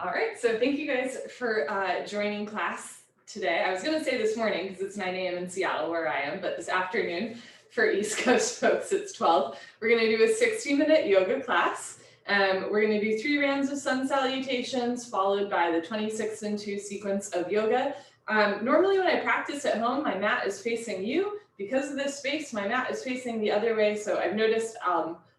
All right, so thank you guys for joining class today. I was going to say this morning because it's 9 a.m. in Seattle where I am, but this afternoon for East Coast folks, it's 12. We're going to do a 60-minute yoga class. We're going to do 3 rounds of sun salutations followed by the 26 and 2 sequence of yoga. Normally when I practice at home, my mat is facing you. Because of this space, my mat is facing the other way, so I've noticed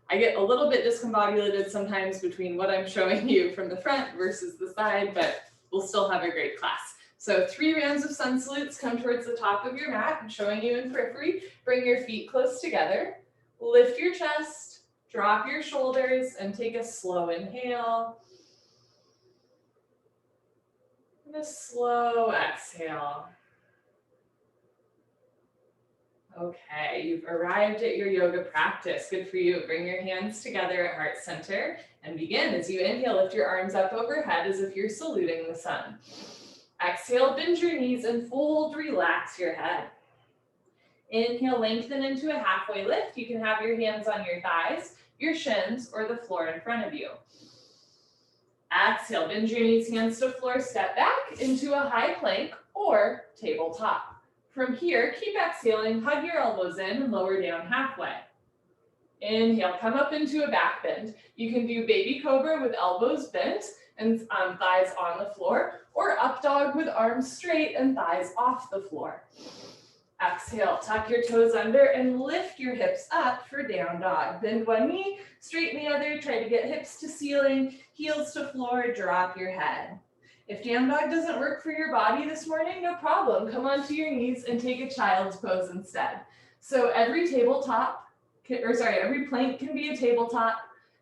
I get a little bit discombobulated sometimes between what I'm showing you from the front versus the side, but we'll still have a great class. So 3 rounds of sun salutes, come towards the top of your mat. I'm showing you in periphery. Bring your feet close together. Lift your chest, drop your shoulders, and take a slow inhale. And a slow exhale. Okay, you've arrived at your yoga practice. Good for you. Bring your hands together at heart center and begin. As you inhale, lift your arms up overhead as if you're saluting the sun. Exhale, bend your knees and fold, relax your head. Inhale, lengthen into a halfway lift. You can have your hands on your thighs, your shins, or the floor in front of you. Exhale, bend your knees, hands to floor, step back into a high plank or tabletop. From here, keep exhaling, hug your elbows in and lower down halfway. Inhale, come up into a back bend. You can do baby cobra with elbows bent and thighs on the floor, or up dog with arms straight and thighs off the floor. Exhale, tuck your toes under and lift your hips up for down dog. Bend one knee, straighten the other, try to get hips to ceiling, heels to floor, drop your head. If down dog doesn't work for your body this morning, no problem. Come onto your knees and take a child's pose instead. So every plank can be a tabletop,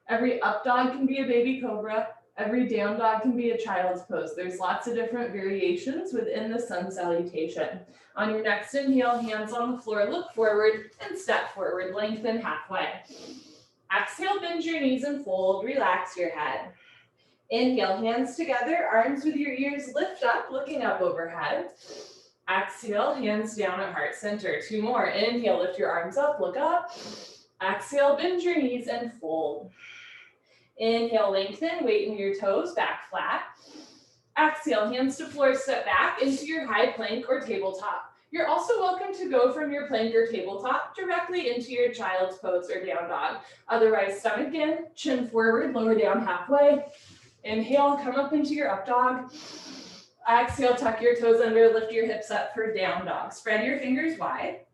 every up dog can be a baby cobra, every down dog can be a child's pose. There's lots of different variations within the sun salutation. On your next inhale, hands on the floor, look forward and step forward, lengthen halfway. Exhale, bend your knees and fold, relax your head. Inhale, hands together, arms with your ears, lift up, looking up overhead. Exhale, hands down at heart center. 2 more. Inhale, lift your arms up, look up. Exhale, bend your knees and fold. Inhale, lengthen, weighten your toes, back flat. Exhale, hands to floor, step back into your high plank or tabletop. You're also welcome to go from your plank or tabletop directly into your child's pose or down dog. Otherwise, stomach in, chin forward, lower down halfway. Inhale, come up into your up dog. Exhale, tuck your toes under, lift your hips up for down dog. Spread your fingers wide.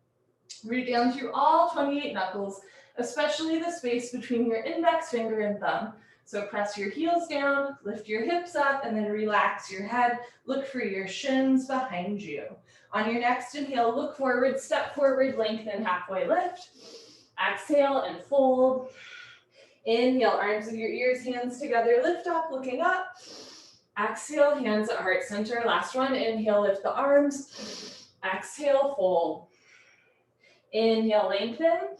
Reach down through all 28 knuckles, especially the space between your index finger and thumb. So press your heels down, lift your hips up, and then relax your head. Look for your shins behind you. On your next inhale, look forward, step forward, lengthen, halfway lift. Exhale and fold. Inhale, arms with your ears, hands together, lift up, looking up. Exhale, hands at heart center. Last one, inhale, lift the arms. Exhale, fold. Inhale, lengthen.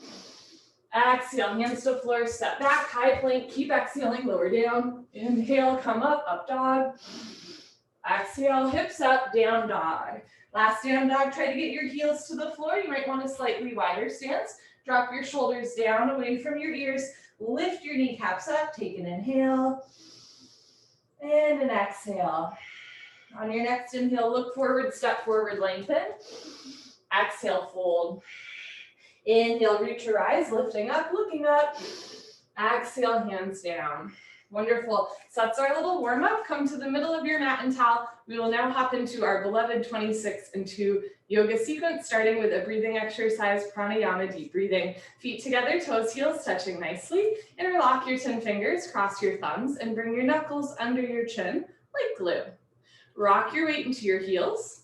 Exhale, hands to floor, step back, high plank, keep exhaling, lower down. Inhale, come up dog. Exhale, hips up, down dog. Last down dog, try to get your heels to the floor. You might want a slightly wider stance. Drop your shoulders down away from your ears. Lift your kneecaps up, take an inhale and an exhale. On your next inhale, look forward, step forward, lengthen. Exhale, fold. Inhale, reach your eyes, lifting up, looking up. Exhale, hands down. Wonderful. So that's our little warm up. Come to the middle of your mat and towel. We will now hop into our beloved 26 and 2 yoga sequence, starting with a breathing exercise, pranayama, deep breathing. Feet together, toes, heels touching nicely. Interlock your 10 fingers, cross your thumbs, and bring your knuckles under your chin like glue. Rock your weight into your heels.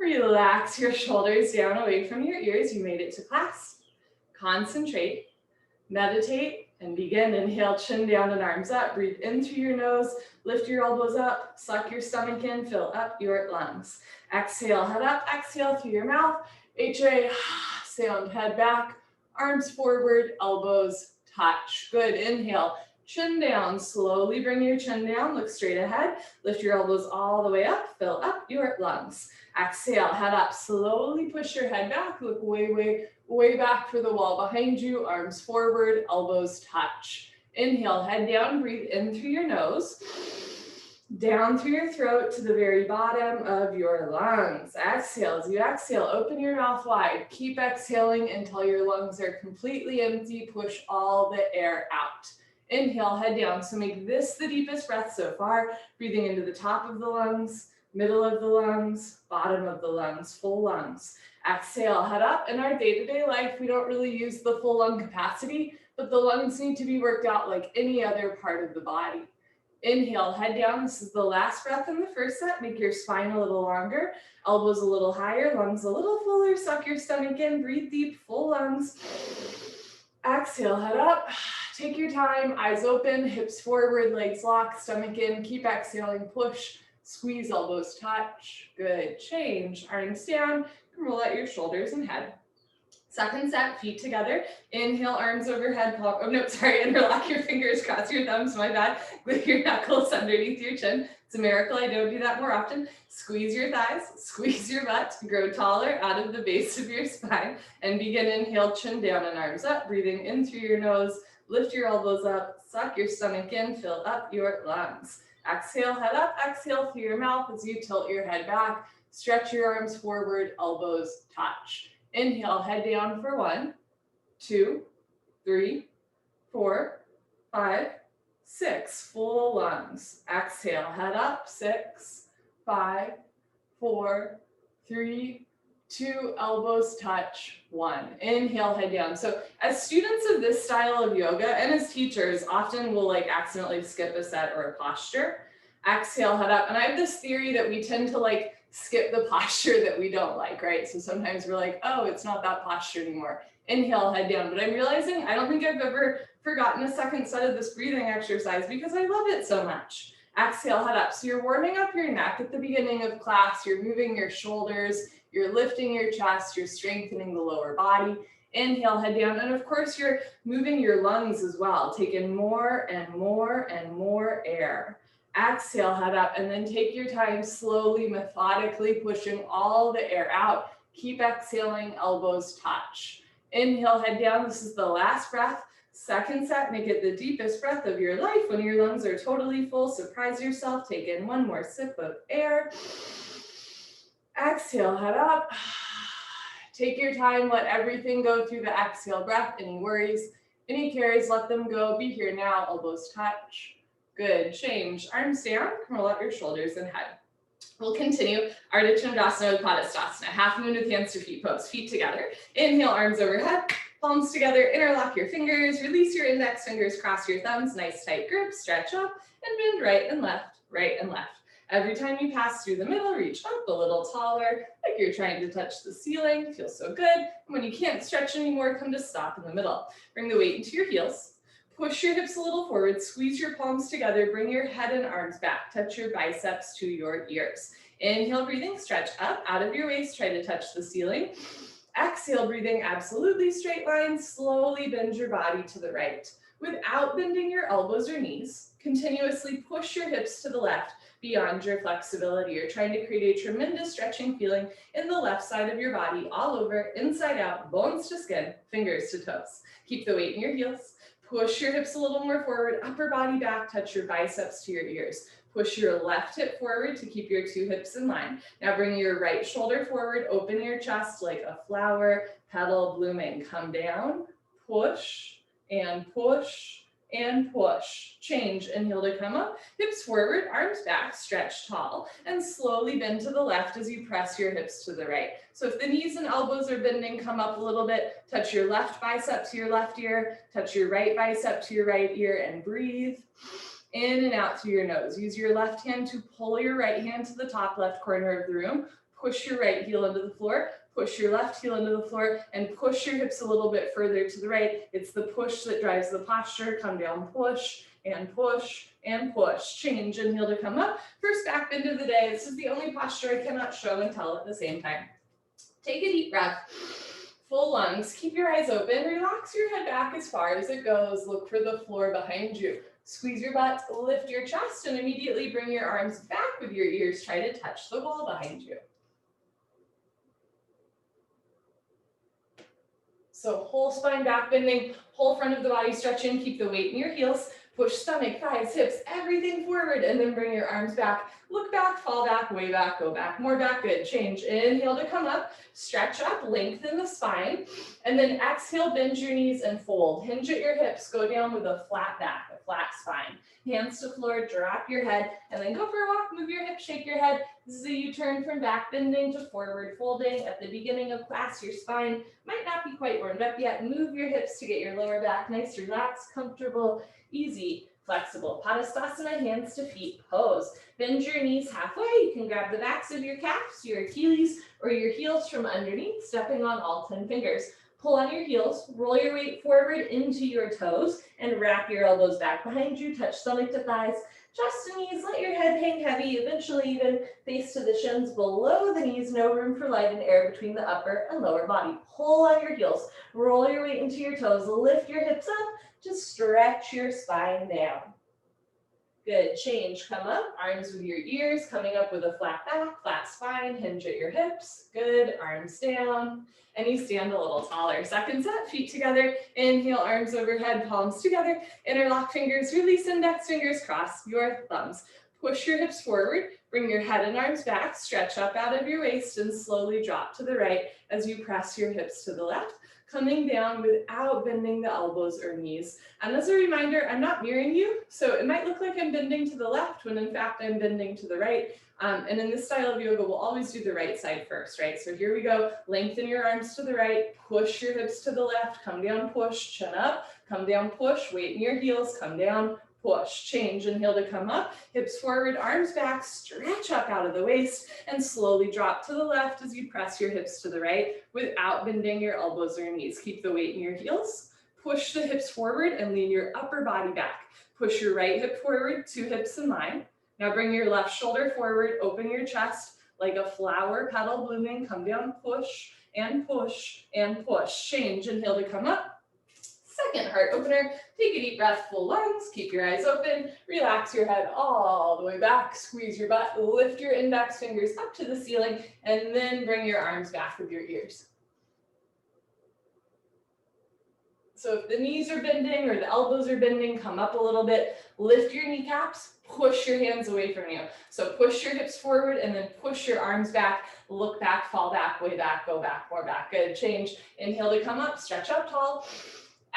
Relax your shoulders down away from your ears. You made it to class. Concentrate, meditate, and begin. Inhale, chin down and arms up. Breathe in through your nose. Lift your elbows up. Suck your stomach in. Fill up your lungs. Exhale, head up. Exhale through your mouth. HA, sound, head back. Arms forward, elbows touch. Good. Inhale, chin down. Slowly bring your chin down. Look straight ahead. Lift your elbows all the way up. Fill up your lungs. Exhale, head up. Slowly push your head back. Look way back for the wall behind you. Arms forward, elbows touch. Inhale, head down. Breathe in through your nose. Down through your throat to the very bottom of your lungs. Exhale. As you exhale, open your mouth wide. Keep exhaling until your lungs are completely empty. Push all the air out. Inhale, head down. So make this the deepest breath so far. Breathing into the top of the lungs, middle of the lungs, bottom of the lungs, full lungs. Exhale, head up. In our day-to-day life, we don't really use the full lung capacity, but the lungs need to be worked out like any other part of the body. Inhale, head down. This is the last breath in the first set. Make your spine a little longer, elbows a little higher, lungs a little fuller. Suck your stomach in, breathe deep, full lungs. Exhale, head up. Take your time, eyes open, hips forward, legs locked, stomach in. Keep exhaling, push, squeeze, elbows touch. Good. Change, arms down, and roll out your shoulders and head. Second set, feet together. Inhale, arms overhead. Interlock your fingers, cross your thumbs, my bad. With your knuckles underneath your chin. It's a miracle I don't do that more often. Squeeze your thighs, squeeze your butt, grow taller out of the base of your spine, and begin inhale, chin down and arms up, breathing in through your nose. Lift your elbows up, suck your stomach in, fill up your lungs. Exhale, head up, exhale through your mouth as you tilt your head back. Stretch your arms forward, elbows touch. Inhale, head down for 1, 2, 3, 4, 5, 6. Full lungs. Exhale, head up, 6, 5, 4, 3, 2, elbows touch, 1. Inhale, head down. So as students of this style of yoga and as teachers, often we'll accidentally skip a set or a posture. Exhale, head up. And I have this theory that we tend to skip the posture that we don't like, right? So sometimes we're like, oh, it's not that posture anymore. Inhale, head down. But I'm realizing I don't think I've ever forgotten a second set of this breathing exercise because I love it so much. Exhale, head up. So you're warming up your neck at the beginning of class. You're moving your shoulders. You're lifting your chest. You're strengthening the lower body. Inhale, head down. And of course, you're moving your lungs as well. Take in more and more and more air. Exhale, head up, and then take your time slowly, methodically pushing all the air out. Keep exhaling, elbows touch. Inhale, head down. This is the last breath. Second set, make it the deepest breath of your life. When your lungs are totally full, surprise yourself. Take in one more sip of air. Exhale, head up. Take your time, let everything go through the exhale breath. Any worries, any cares, let them go. Be here now, elbows touch. Good, change, arms down, roll out your shoulders and head. We'll continue Ardha Chandrasana with Padasana, half moon with hands to feet pose, feet together. Inhale, arms overhead, palms together, interlock your fingers, release your index fingers, cross your thumbs, nice tight grip, stretch up, and bend right and left, right and left. Every time you pass through the middle, reach up a little taller, like you're trying to touch the ceiling, feels so good. And when you can't stretch anymore, come to stop in the middle. Bring the weight into your heels. Push your hips a little forward, squeeze your palms together, bring your head and arms back, touch your biceps to your ears. Inhale, breathing, stretch up out of your waist, try to touch the ceiling. Exhale, breathing, absolutely straight line, slowly bend your body to the right. Without bending your elbows or knees, continuously push your hips to the left beyond your flexibility. You're trying to create a tremendous stretching feeling in the left side of your body, all over, inside out, bones to skin, fingers to toes. Keep the weight in your heels. Push your hips a little more forward, upper body back, touch your biceps to your ears. Push your left hip forward to keep your two hips in line. Now bring your right shoulder forward, open your chest like a flower, petal blooming. Come down, push, and push, and push. Change, inhale to come up, hips forward, arms back, stretch tall, and slowly bend to the left as you press your hips to the right. So if the knees and elbows are bending, come up a little bit, touch your left bicep to your left ear, touch your right bicep to your right ear, and breathe in and out through your nose. Use your left hand to pull your right hand to the top left corner of the room, push your right heel into the floor, push your left heel into the floor, and push your hips a little bit further to the right. It's the push that drives the posture. Come down, push, and push, and push. Change, inhale to come up. First back bend of the day. This is the only posture I cannot show and tell at the same time. Take a deep breath, full lungs. Keep your eyes open. Relax your head back as far as it goes. Look for the floor behind you. Squeeze your butt, lift your chest, and immediately bring your arms back with your ears. Try to touch the wall behind you. So whole spine back bending, whole front of the body stretching. Keep the weight in your heels. Push stomach, thighs, hips, everything forward, and then bring your arms back. Look back, fall back, way back, go back, more back, good. Change, inhale to come up, stretch up, lengthen the spine, and then exhale, bend your knees and fold. Hinge at your hips, go down with a flat back, a flat spine. Hands to floor, drop your head, and then go for a walk, move your hips, shake your head. This is a U-turn from back bending to forward folding. At the beginning of class, your spine might not be quite warmed up yet. Move your hips to get your lower back nice, relaxed, comfortable, easy, flexible. Padasana, hands to feet pose. Bend your knees halfway. You can grab the backs of your calves, your Achilles, or your heels from underneath, stepping on all 10 fingers. Pull on your heels, roll your weight forward into your toes, and wrap your elbows back behind you. Touch stomach to thighs, just the knees, let your head hang heavy, eventually even face to the shins below the knees. No room for light and air between the upper and lower body. Pull on your heels, roll your weight into your toes, lift your hips up, just stretch your spine down. Good, change, come up, arms with your ears, coming up with a flat back, flat spine, hinge at your hips. Good, arms down, and you stand a little taller. Second set, feet together, inhale, arms overhead, palms together, interlock fingers, release index fingers, cross your thumbs. Push your hips forward, bring your head and arms back, stretch up out of your waist, and slowly drop to the right as you press your hips to the left, coming down without bending the elbows or knees. And as a reminder, I'm not mirroring you, so it might look like I'm bending to the left when in fact I'm bending to the right. And in this style of yoga, we'll always do the right side first, right? So here we go, lengthen your arms to the right, push your hips to the left, come down, push, chin up, come down, push, weight in your heels, come down, push, change, inhale to come up, hips forward, arms back, stretch up out of the waist, and slowly drop to the left as you press your hips to the right without bending your elbows or knees. Keep the weight in your heels, push the hips forward and lean your upper body back. Push your right hip forward, 2 hips in line. Now bring your left shoulder forward, open your chest like a flower petal blooming, come down, push, and push, and push. Change, inhale to come up. Second heart opener, take a deep breath, full lungs, keep your eyes open, relax your head all the way back, squeeze your butt, lift your index fingers up to the ceiling, and then bring your arms back with your ears. So if the knees are bending or the elbows are bending, come up a little bit, lift your kneecaps, push your hands away from you. So push your hips forward and then push your arms back, look back, fall back, way back, go back, more back. Good, change. Inhale to come up, stretch up tall.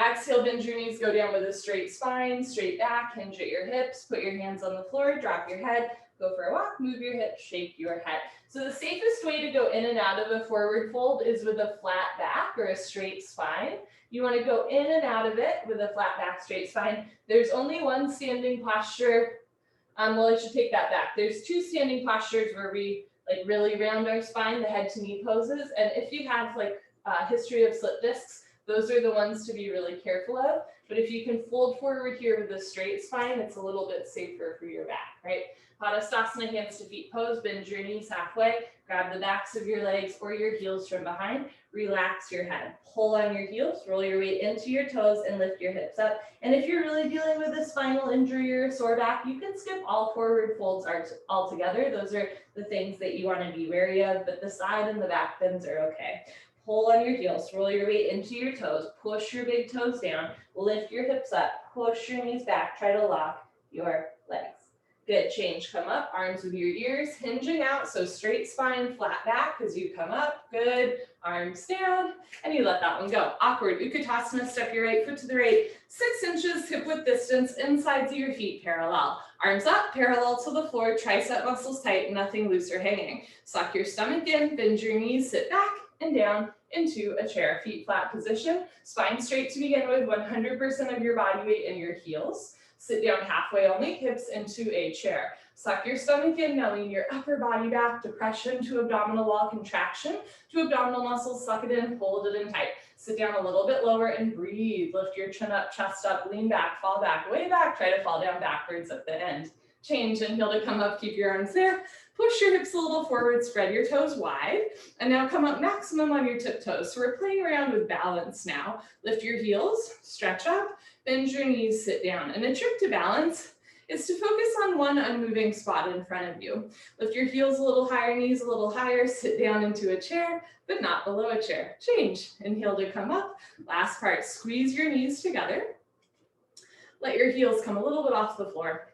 Exhale, bend your knees, go down with a straight spine, straight back, hinge at your hips, put your hands on the floor, drop your head, go for a walk, move your hips, shake your head. So the safest way to go in and out of a forward fold is with a flat back or a straight spine. You want to go in and out of it with a flat back, straight spine. There's only one standing posture. Well, I should take that back. There's 2 standing postures where we like really round our spine, the head to knee poses. And if you have like a history of slip discs, those are the ones to be really careful of. But if you can fold forward here with a straight spine, it's a little bit safer for your back, right? Padasana, hands to feet pose, bend your knees halfway, grab the backs of your legs or your heels from behind, relax your head, pull on your heels, roll your weight into your toes and lift your hips up. And if you're really dealing with a spinal injury or a sore back, you can skip all forward folds altogether. Those are the things that you want to be wary of, but the side and the back bends are okay. Pull on your heels, roll your weight into your toes, push your big toes down, lift your hips up, push your knees back, try to lock your legs. Good, change, come up, arms with your ears, hinging out, so straight spine, flat back as you come up, good, arms down, and you let that one go. Awkward, Utkatasana, step your right foot to the right, 6 inches hip width distance, insides of your feet parallel. Arms up, parallel to the floor, tricep muscles tight, nothing loose or hanging. Suck your stomach in, bend your knees, sit back and down into a chair, feet flat position, spine straight to begin with, 100% of your body weight in your heels. Sit down halfway only, hips into a chair. Suck your stomach in, now lean your upper body back, depression to abdominal wall contraction, to abdominal muscles, suck it in, hold it in tight. Sit down a little bit lower and breathe. Lift your chin up, chest up, lean back, fall back, way back, try to fall down backwards at the end. Change, inhale to come up, keep your arms there. Push your hips a little forward, spread your toes wide, and now come up maximum on your tiptoes. So we're playing around with balance now. Lift your heels, stretch up, bend your knees, sit down. And a trick to balance is to focus on one unmoving spot in front of you. Lift your heels a little higher, knees a little higher, sit down into a chair, but not below a chair. Change, inhale to come up. Last part, squeeze your knees together. Let your heels come a little bit off the floor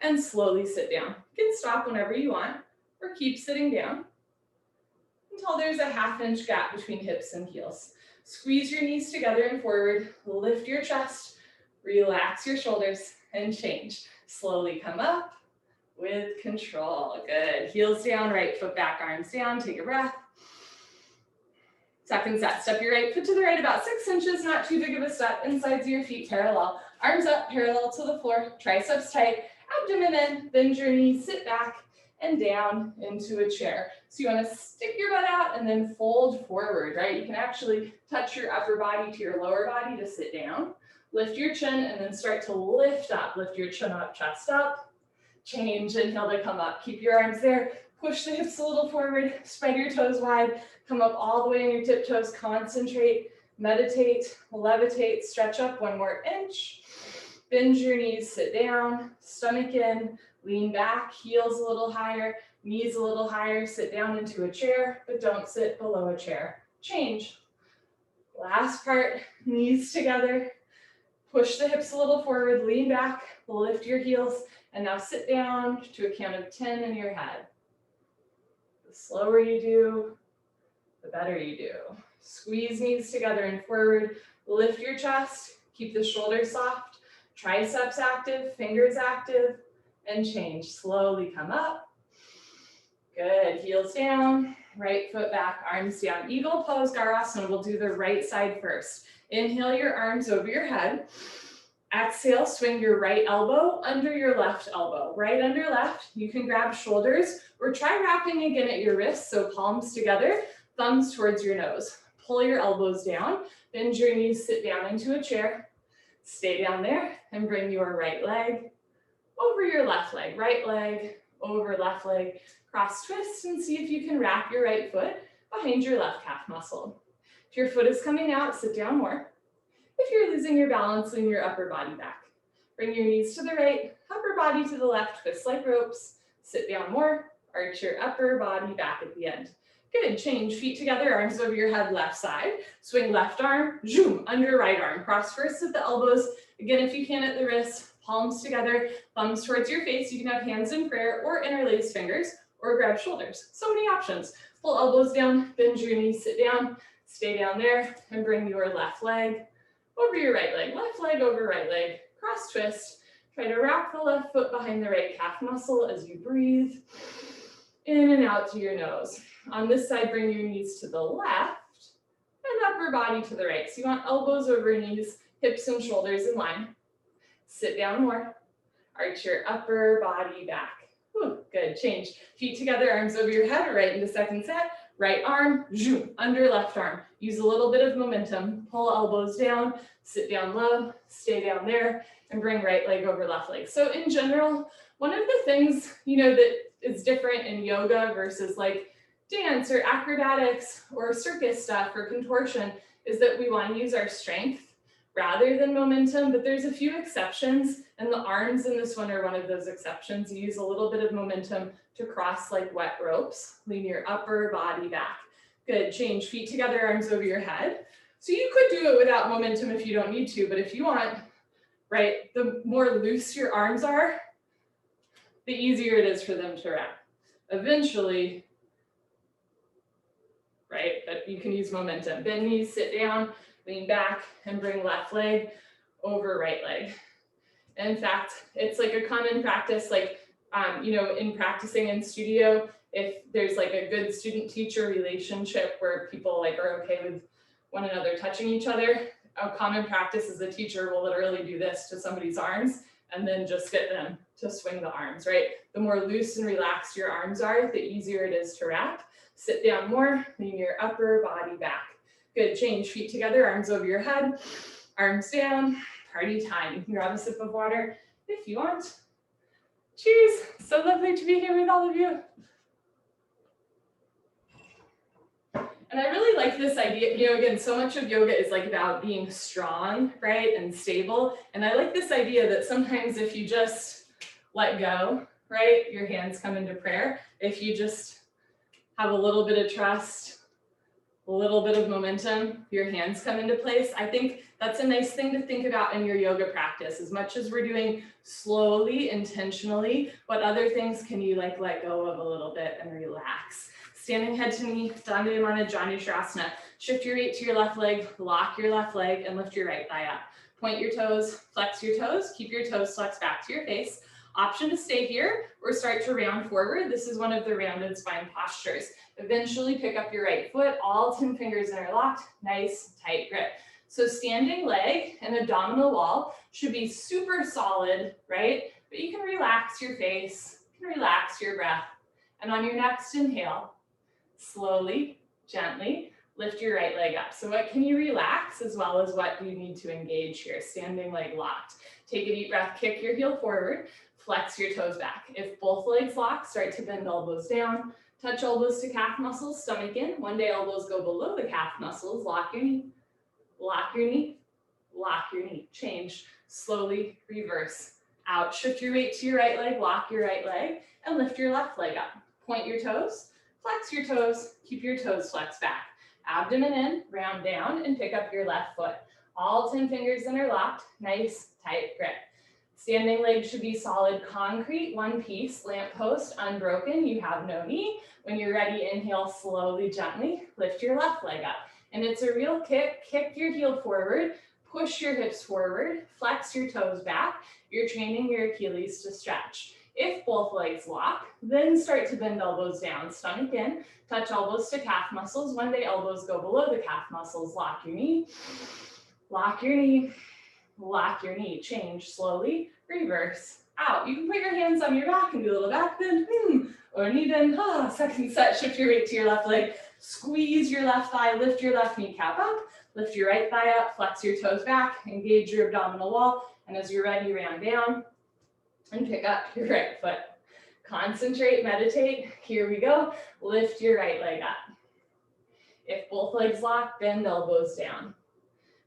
and slowly sit down. You can stop whenever you want or keep sitting down until there's a 1/2 inch gap between hips and heels. Squeeze your knees together and forward, lift your chest, relax your shoulders, and change. Slowly come up with control. Good. Heels down, right foot back, arms down. Take a breath. Second set, step your right foot to the right about 6 inches, not too big of a step. Insides of your feet parallel. Arms up, parallel to the floor. Triceps tight, abdomen in, bend your knees, sit back and down into a chair. So you want to stick your butt out and then fold forward, right? You can actually touch your upper body to your lower body to sit down. Lift your chin and then start to lift up. Lift your chin up, chest up. Change, inhale to come up. Keep your arms there. Push the hips a little forward. Spread your toes wide. Come up all the way on your tiptoes. Concentrate, meditate, levitate. Stretch up 1 more inch. Bend your knees, sit down. Stomach in, lean back. Heels a little higher, knees a little higher. Sit down into a chair, but don't sit below a chair. Change. Last part, knees together. Push the hips a little forward, lean back, lift your heels, and now sit down to a count of 10 in your head. The slower you do, the better you do. Squeeze knees together and forward, lift your chest, keep the shoulders soft, triceps active, fingers active, and change. Slowly come up. Good, heels down, right foot back, arms down. Eagle pose, Sharasana. We'll do the right side first. Inhale your arms over your head. Exhale, swing your right elbow under your left elbow. Right under left, you can grab shoulders or try wrapping again at your wrists, so palms together, thumbs towards your nose. Pull your elbows down, bend your knees, sit down into a chair. Stay down there and bring your right leg over your left leg. Right leg over left leg. Cross twist and see if you can wrap your right foot behind your left calf muscle. If your foot is coming out, sit down more. If you're losing your balance, lean your upper body back. Bring your knees to the right, upper body to the left, twist like ropes. Sit down more, arch your upper body back at the end. Good, change, feet together, arms over your head, left side. Swing left arm, zoom, under right arm. Cross first at the elbows. Again, if you can at the wrists, palms together, thumbs towards your face. You can have hands in prayer or interlace fingers or grab shoulders. So many options. Pull elbows down, bend your knees, sit down. Stay down there and bring your left leg over your right leg. Left leg over right leg. Cross twist. Try to wrap the left foot behind the right calf muscle as you breathe in and out to your nose. On this side, bring your knees to the left and upper body to the right. So you want elbows over knees, hips and shoulders in line. Sit down more. Arch your upper body back. Whew, good, change. Feet together, arms over your head, right into second set. Right arm, zoom, under left arm. Use a little bit of momentum. Pull elbows down, sit down low, stay down there, and bring right leg over left leg. So in general, one of the things, that is different in yoga versus like dance or acrobatics or circus stuff or contortion is that we want to use our strength rather than momentum, but there's a few exceptions, and the arms in this one are one of those exceptions. You use a little bit of momentum to cross like wet ropes. Lean your upper body back. Good, change, feet together, arms over your head. So you could do it without momentum if you don't need to, but if you want, right, the more loose your arms are, the easier it is for them to wrap. Eventually, right, but you can use momentum. Bend knees, sit down, lean back, and bring left leg over right leg. In fact, it's like a common practice, like, in practicing in studio, if there's like a good student-teacher relationship where people like are okay with one another touching each other, a common practice is the teacher will literally do this to somebody's arms and then just get them to swing the arms, right? The more loose and relaxed your arms are, the easier it is to wrap. Sit down more, lean your upper body back. Good, change, feet together, arms over your head, arms down, party time. You can grab a sip of water if you want. Cheers, so lovely to be here with all of you. And I really like this idea, again, so much of yoga is like about being strong, right, and stable. And I like this idea that sometimes if you just let go, right, your hands come into prayer. If you just have a little bit of trust, a little bit of momentum, your hands come into place. I think That's a nice thing to think about in your yoga practice. As much as we're doing slowly, intentionally, what other things can you like let go of a little bit and relax? Standing head to knee, Pranayama, Sharasana. Shift your weight to your left leg, lock your left leg, and lift your right thigh up. Point your toes, flex your toes, keep your toes flexed back to your face. Option to stay here or start to round forward. This is one of the rounded spine postures. Eventually pick up your right foot, all 10 fingers interlocked, nice tight grip. So standing leg and abdominal wall should be super solid, right? But you can relax your face, you can relax your breath. And on your next inhale, slowly, gently, lift your right leg up. So what can you relax as well as what do you need to engage here? Standing leg locked. Take a deep breath, kick your heel forward, flex your toes back. If both legs lock, start to bend elbows down, touch elbows to calf muscles, stomach in. One day elbows go below the calf muscles, lock your knee, lock your knee, lock your knee. Change, slowly reverse. Out, shift your weight to your right leg, lock your right leg, and lift your left leg up. Point your toes, flex your toes, keep your toes flexed back. Abdomen in, round down, and pick up your left foot. All 10 fingers interlocked, nice, tight grip. Standing leg should be solid concrete, one piece, lamp post, unbroken, you have no knee. When you're ready, inhale slowly, gently, lift your left leg up. And it's a real kick your heel forward, push your hips forward, flex your toes back. You're training your Achilles to stretch. If both legs lock, then start to bend elbows down, stomach in, touch elbows to calf muscles. One day elbows go below the calf muscles, lock your knee, lock your knee, lock your knee. Change, slowly, reverse, out. You can put your hands on your back and do a little back bend, or knee bend, second set, shift your weight to your left leg, squeeze your left thigh, lift your left kneecap up, lift your right thigh up, flex your toes back, engage your abdominal wall, and as you're ready, round down, and pick up your right foot. Concentrate, meditate. Here we go. Lift your right leg up. If both legs lock, bend elbows down.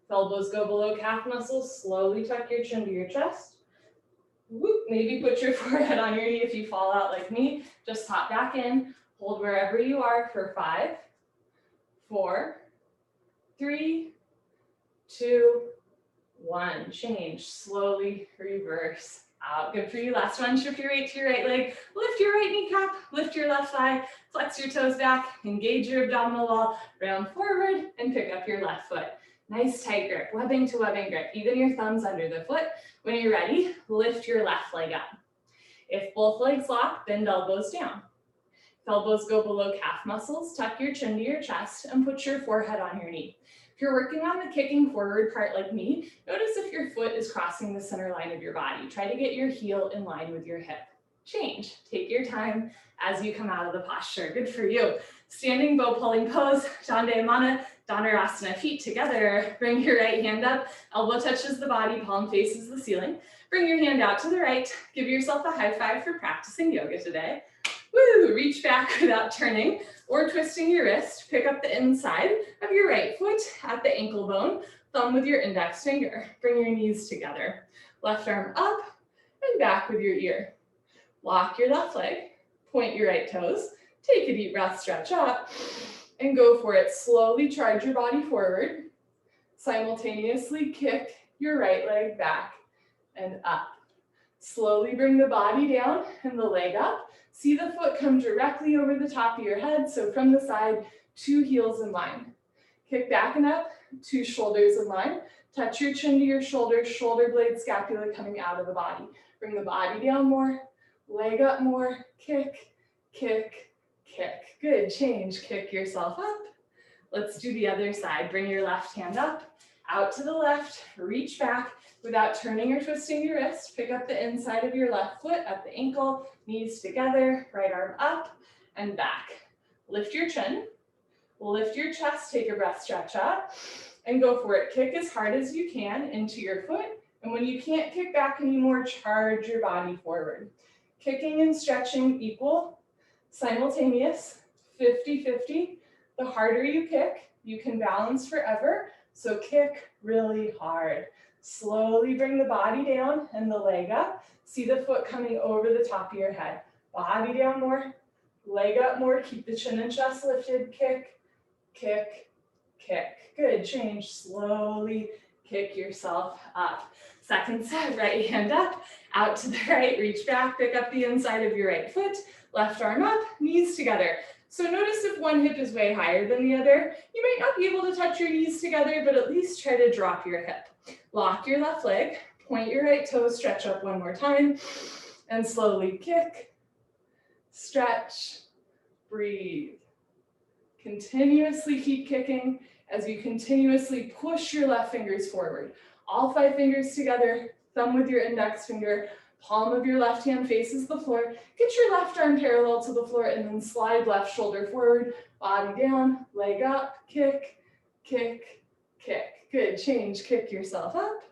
If elbows go below calf muscles, slowly tuck your chin to your chest. Whoop, maybe put your forehead on your knee if you fall out like me. Just hop back in. Hold wherever you are for 5, 4, 3, 2, 1. Change, slowly reverse. Out. Good for you. Last one. Shift your weight to your right leg. Lift your right kneecap. Lift your left thigh. Flex your toes back. Engage your abdominal wall. Round forward and pick up your left foot. Nice tight grip. Webbing to webbing grip. Even your thumbs under the foot. When you're ready, lift your left leg up. If both legs lock, bend elbows down. If elbows go below calf muscles, tuck your chin to your chest and put your forehead on your knee. If you're working on the kicking forward part like me, notice if your foot is crossing the center line of your body. Try to get your heel in line with your hip. Change. Take your time as you come out of the posture. Good for you. Standing bow pulling pose, Dandayamana, Dhanurasana, feet together. Bring your right hand up, elbow touches the body, palm faces the ceiling. Bring your hand out to the right. Give yourself a high five for practicing yoga today. Woo, reach back without turning or twisting your wrist. Pick up the inside of your right foot at the ankle bone, thumb with your index finger. Bring your knees together. Left arm up and back with your ear. Lock your left leg, point your right toes, take a deep breath, stretch up, and go for it. Slowly charge your body forward. Simultaneously kick your right leg back and up. Slowly bring the body down and the leg up. See the foot come directly over the top of your head. So from the side, 2 heels in line. Kick back and up, 2 shoulders in line. Touch your chin to your shoulder, shoulder blade, scapula coming out of the body. Bring the body down more, leg up more, kick, kick, kick. Good, change, kick yourself up. Let's do the other side. Bring your left hand up, out to the left, reach back without turning or twisting your wrist. Pick up the inside of your left foot at the ankle, knees together, right arm up and back. Lift your chin, lift your chest, take a breath, stretch up, and go for it. Kick as hard as you can into your foot. And when you can't kick back anymore, charge your body forward. Kicking and stretching equal, simultaneous, 50-50. The harder you kick, you can balance forever. So kick really hard. Slowly bring the body down and the leg up. See the foot coming over the top of your head. Body down more, leg up more. Keep the chin and chest lifted. Kick, kick, kick. Good, change. Slowly kick yourself up. Second set, right hand up, out to the right, reach back, pick up the inside of your right foot, left arm up, knees together. So notice if one hip is way higher than the other, you might not be able to touch your knees together, but at least try to drop your hip. Lock your left leg, point your right toes, stretch up one more time, and slowly kick, stretch, breathe. Continuously keep kicking as you continuously push your left fingers forward. All 5 fingers together, thumb with your index finger, palm of your left hand faces the floor. Get your left arm parallel to the floor and then slide left shoulder forward, body down, leg up, kick, kick, kick. Good, change, kick yourself up.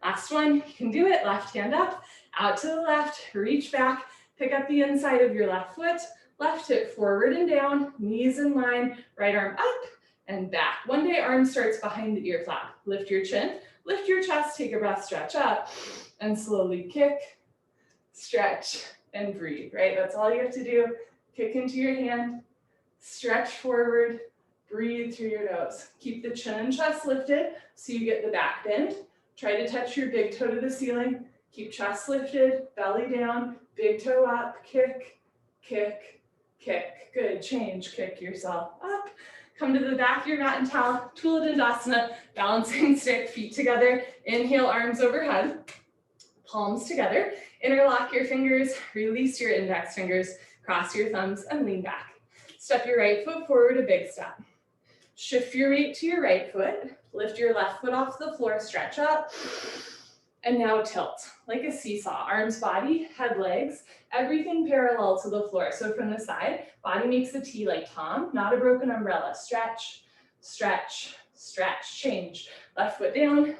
Last one, you can do it, left hand up, out to the left, reach back, pick up the inside of your left foot, left hip forward and down, knees in line, right arm up and back. One day arm starts behind the ear flap. Lift your chin, lift your chest, take a breath, stretch up, and slowly kick, stretch, and breathe, right? That's all you have to do. Kick into your hand, stretch forward, breathe through your nose. Keep the chin and chest lifted so you get the back bend. Try to touch your big toe to the ceiling. Keep chest lifted, belly down, big toe up, kick, kick, kick. Good, change, kick yourself up. Come to the back of your mat and towel, Dandasana, balancing stick, feet together. Inhale, arms overhead, palms together. Interlock your fingers, release your index fingers, cross your thumbs and lean back. Step your right foot forward, a big step. Shift your weight to your right foot, lift your left foot off the floor, stretch up, and now tilt like a seesaw. Arms, body, head, legs, everything parallel to the floor. So from the side, body makes a T like Tom, not a broken umbrella. Stretch, stretch, stretch, change. Left foot down,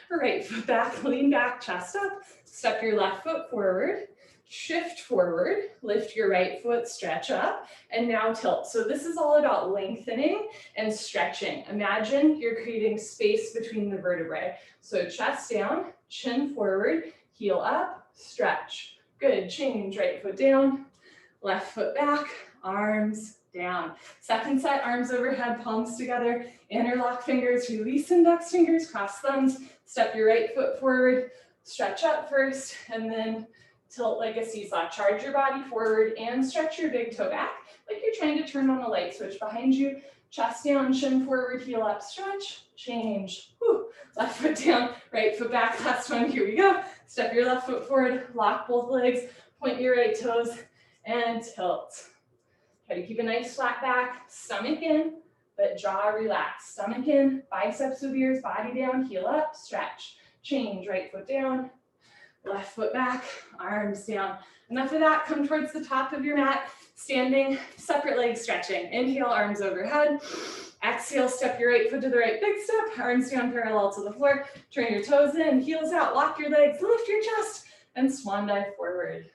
right foot back, lean back, chest up. Step your left foot forward, shift forward, lift your right foot, stretch up, and now tilt. So this is all about lengthening and stretching. Imagine you're creating space between the vertebrae. So chest down, chin forward, heel up, stretch. Good, change, right foot down, left foot back, arms down. Second set, arms overhead, palms together, interlock fingers, release index fingers, cross thumbs, step your right foot forward, stretch up first, and then tilt like a seesaw. Charge your body forward and stretch your big toe back like you're trying to turn on a light switch behind you. Chest down, chin forward, heel up, stretch, change. Whew. Left foot down, right foot back. Last one, here we go. Step your left foot forward, lock both legs, point your right toes, and tilt. Try to keep a nice flat back, stomach in, but jaw relaxed. Stomach in, biceps with ears, body down, heel up, stretch. Change, right foot down, left foot back, arms down. Enough of that, come towards the top of your mat, standing, separate leg stretching. Inhale, arms overhead. Exhale, step your right foot to the right, big step, arms down parallel to the floor. Turn your toes in, heels out, lock your legs, lift your chest, and swan dive forward.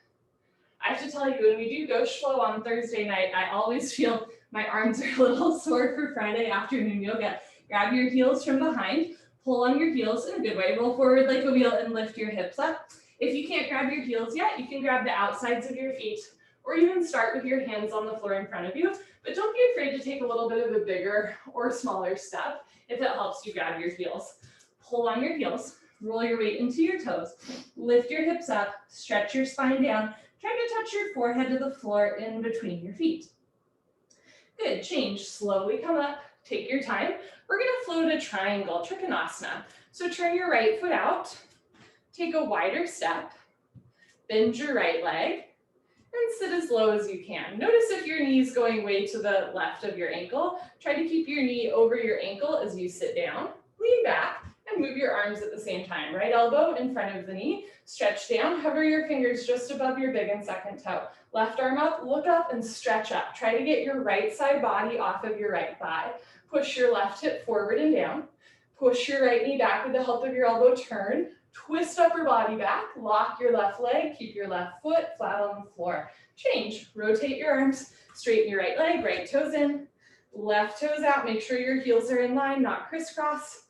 I have to tell you, when we do Ghost Flow on Thursday night, I always feel my arms are a little sore for Friday afternoon yoga. Grab your heels from behind, pull on your heels in a good way, roll forward like a wheel and lift your hips up. If you can't grab your heels yet, you can grab the outsides of your feet or even start with your hands on the floor in front of you. But don't be afraid to take a little bit of a bigger or smaller step if it helps you grab your heels. Pull on your heels, roll your weight into your toes, lift your hips up, stretch your spine down, try to touch your forehead to the floor in between your feet. Good, change, slowly come up, take your time. We're gonna flow to triangle, Trikonasana. So turn your right foot out, take a wider step, bend your right leg, and sit as low as you can. Notice if your knee is going way to the left of your ankle. Try to keep your knee over your ankle as you sit down. Lean back and move your arms at the same time. Right elbow in front of the knee. Stretch down. Hover your fingers just above your big and second toe. Left arm up, look up and stretch up. Try to get your right side body off of your right thigh. Push your left hip forward and down. Push your right knee back with the help of your elbow. Turn. Twist upper body back, lock your left leg, keep your left foot flat on the floor. Change, rotate your arms, straighten your right leg, right toes in, left toes out, make sure your heels are in line, not crisscross.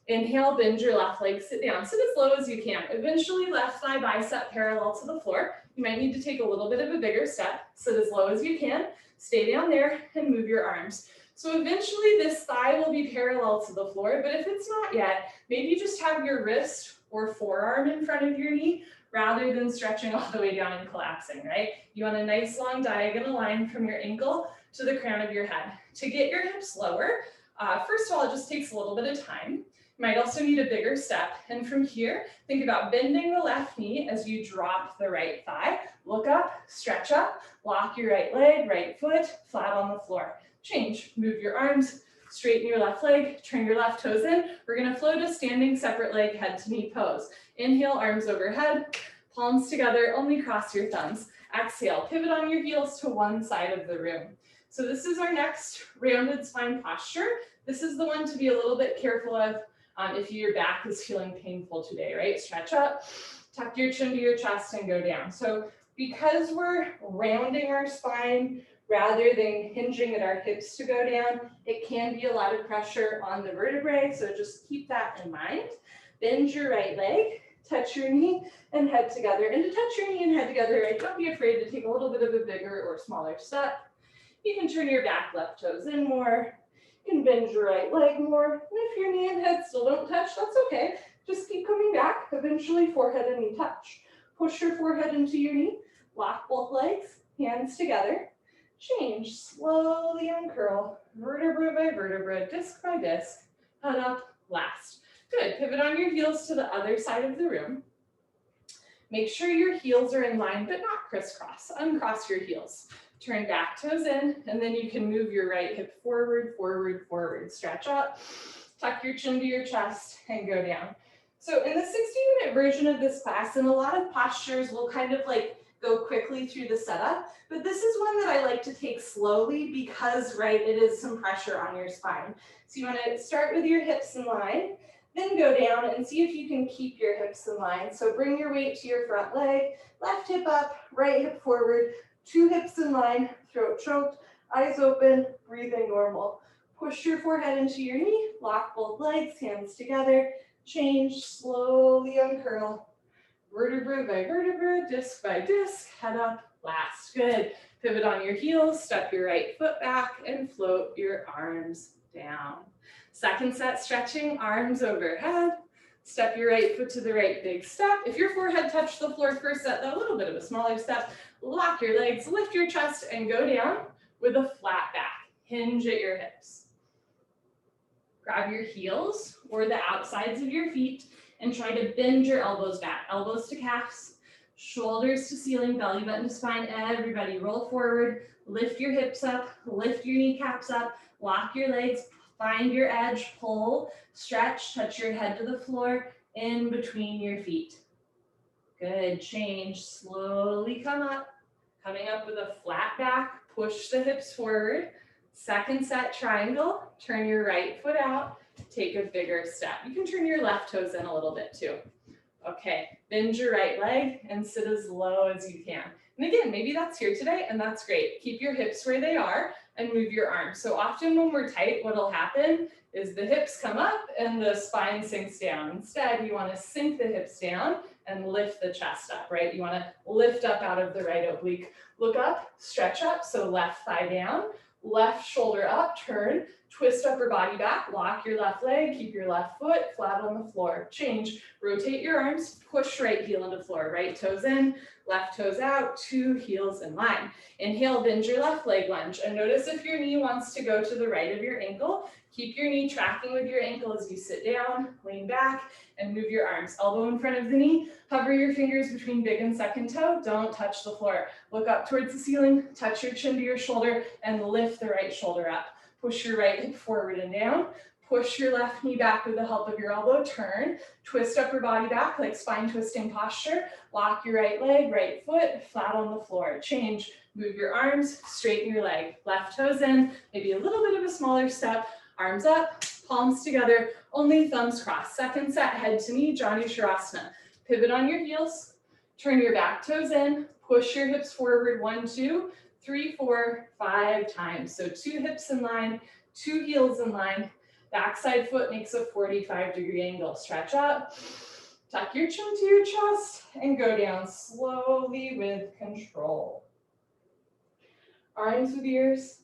Inhale, bend your left leg, sit down, sit as low as you can. Eventually left thigh bicep parallel to the floor. You might need to take a little bit of a bigger step, sit as low as you can, stay down there and move your arms. So eventually this thigh will be parallel to the floor, but if it's not yet, maybe just have your wrist or forearm in front of your knee rather than stretching all the way down and collapsing, right? You want a nice long diagonal line from your ankle to the crown of your head. To get your hips lower, first of all, it just takes a little bit of time. You might also need a bigger step. And from here, think about bending the left knee as you drop the right thigh. Look up, stretch up, lock your right leg, right foot, flat on the floor. Change, move your arms, straighten your left leg, turn your left toes in. We're gonna flow to standing separate leg, head to knee pose. Inhale, arms overhead, palms together, only cross your thumbs. Exhale, pivot on your heels to one side of the room. So this is our next rounded spine posture. This is the one to be a little bit careful of if your back is feeling painful today, right? Stretch up, tuck your chin to your chest and go down. So because we're rounding our spine rather than hinging at our hips to go down, it can be a lot of pressure on the vertebrae. So just keep that in mind. Bend your right leg, touch your knee and head together. And to touch your knee and head together, right, don't be afraid to take a little bit of a bigger or smaller step. You can turn your back left toes in more. You can bend your right leg more. And if your knee and head still don't touch, that's okay. Just keep coming back. Eventually forehead and knee touch. Push your forehead into your knee. Lock both legs, hands together. Change, slowly uncurl, vertebra by vertebra, disc by disc, head up, last. Good, pivot on your heels to the other side of the room. Make sure your heels are in line, but not crisscross. Uncross your heels. Turn back toes in, and then you can move your right hip forward, forward, forward. Stretch up, tuck your chin to your chest, and go down. So in the 60-minute version of this class, in a lot of postures, we'll kind of like go quickly through the setup, but this is one that I like to take slowly because, right, it is some pressure on your spine. So you want to start with your hips in line, then go down and see if you can keep your hips in line. So bring your weight to your front leg, left hip up, right hip forward, two hips in line, throat choked, eyes open, breathing normal. Push your forehead into your knee, lock both legs, hands together, change, slowly uncurl. Vertebra by vertebra, disc by disc, head up, last. Good. Pivot on your heels, step your right foot back and float your arms down. Second set stretching, arms overhead. Step your right foot to the right, big step. If your forehead touched the floor first set, a little bit of a smaller step. Lock your legs, lift your chest and go down with a flat back. Hinge at your hips. Grab your heels or the outsides of your feet and try to bend your elbows back. Elbows to calves, shoulders to ceiling, belly button to spine. Everybody roll forward, lift your hips up, lift your kneecaps up, lock your legs, find your edge, pull, stretch, touch your head to the floor, in between your feet. Good, change, slowly come up. Coming up with a flat back, push the hips forward. Second set triangle, turn your right foot out, take a bigger step. You can turn your left toes in a little bit too. Okay, bend your right leg and sit as low as you can. And again, maybe that's here today and that's great. Keep your hips where they are and move your arms. So often when we're tight, what'll happen is the hips come up and the spine sinks down. Instead, you want to sink the hips down and lift the chest up, right? You want to lift up out of the right oblique. Look up, stretch up, so left thigh down, left shoulder up, turn, twist upper body back, lock your left leg, keep your left foot flat on the floor. Change, rotate your arms, push right heel into floor, right toes in, left toes out, two heels in line. Inhale, bend your left leg lunge, and notice if your knee wants to go to the right of your ankle, keep your knee tracking with your ankle as you sit down, lean back, and move your arms. Elbow in front of the knee, hover your fingers between big and second toe, don't touch the floor. Look up towards the ceiling, touch your chin to your shoulder, and lift the right shoulder up. Push your right hip forward and down. Push your left knee back with the help of your elbow, turn, twist upper body back like spine twisting posture, lock your right leg, right foot, flat on the floor. Change, move your arms, straighten your leg, left toes in, maybe a little bit of a smaller step, arms up, palms together, only thumbs crossed. Second set, head to knee, Jani Sharasana. Pivot on your heels, turn your back toes in, push your hips forward, 1, 2, 3, 4, 5 times. So 2 hips in line, 2 heels in line. Backside foot makes a 45-degree angle. Stretch up, tuck your chin to your chest, and go down slowly with control. Arms with ears,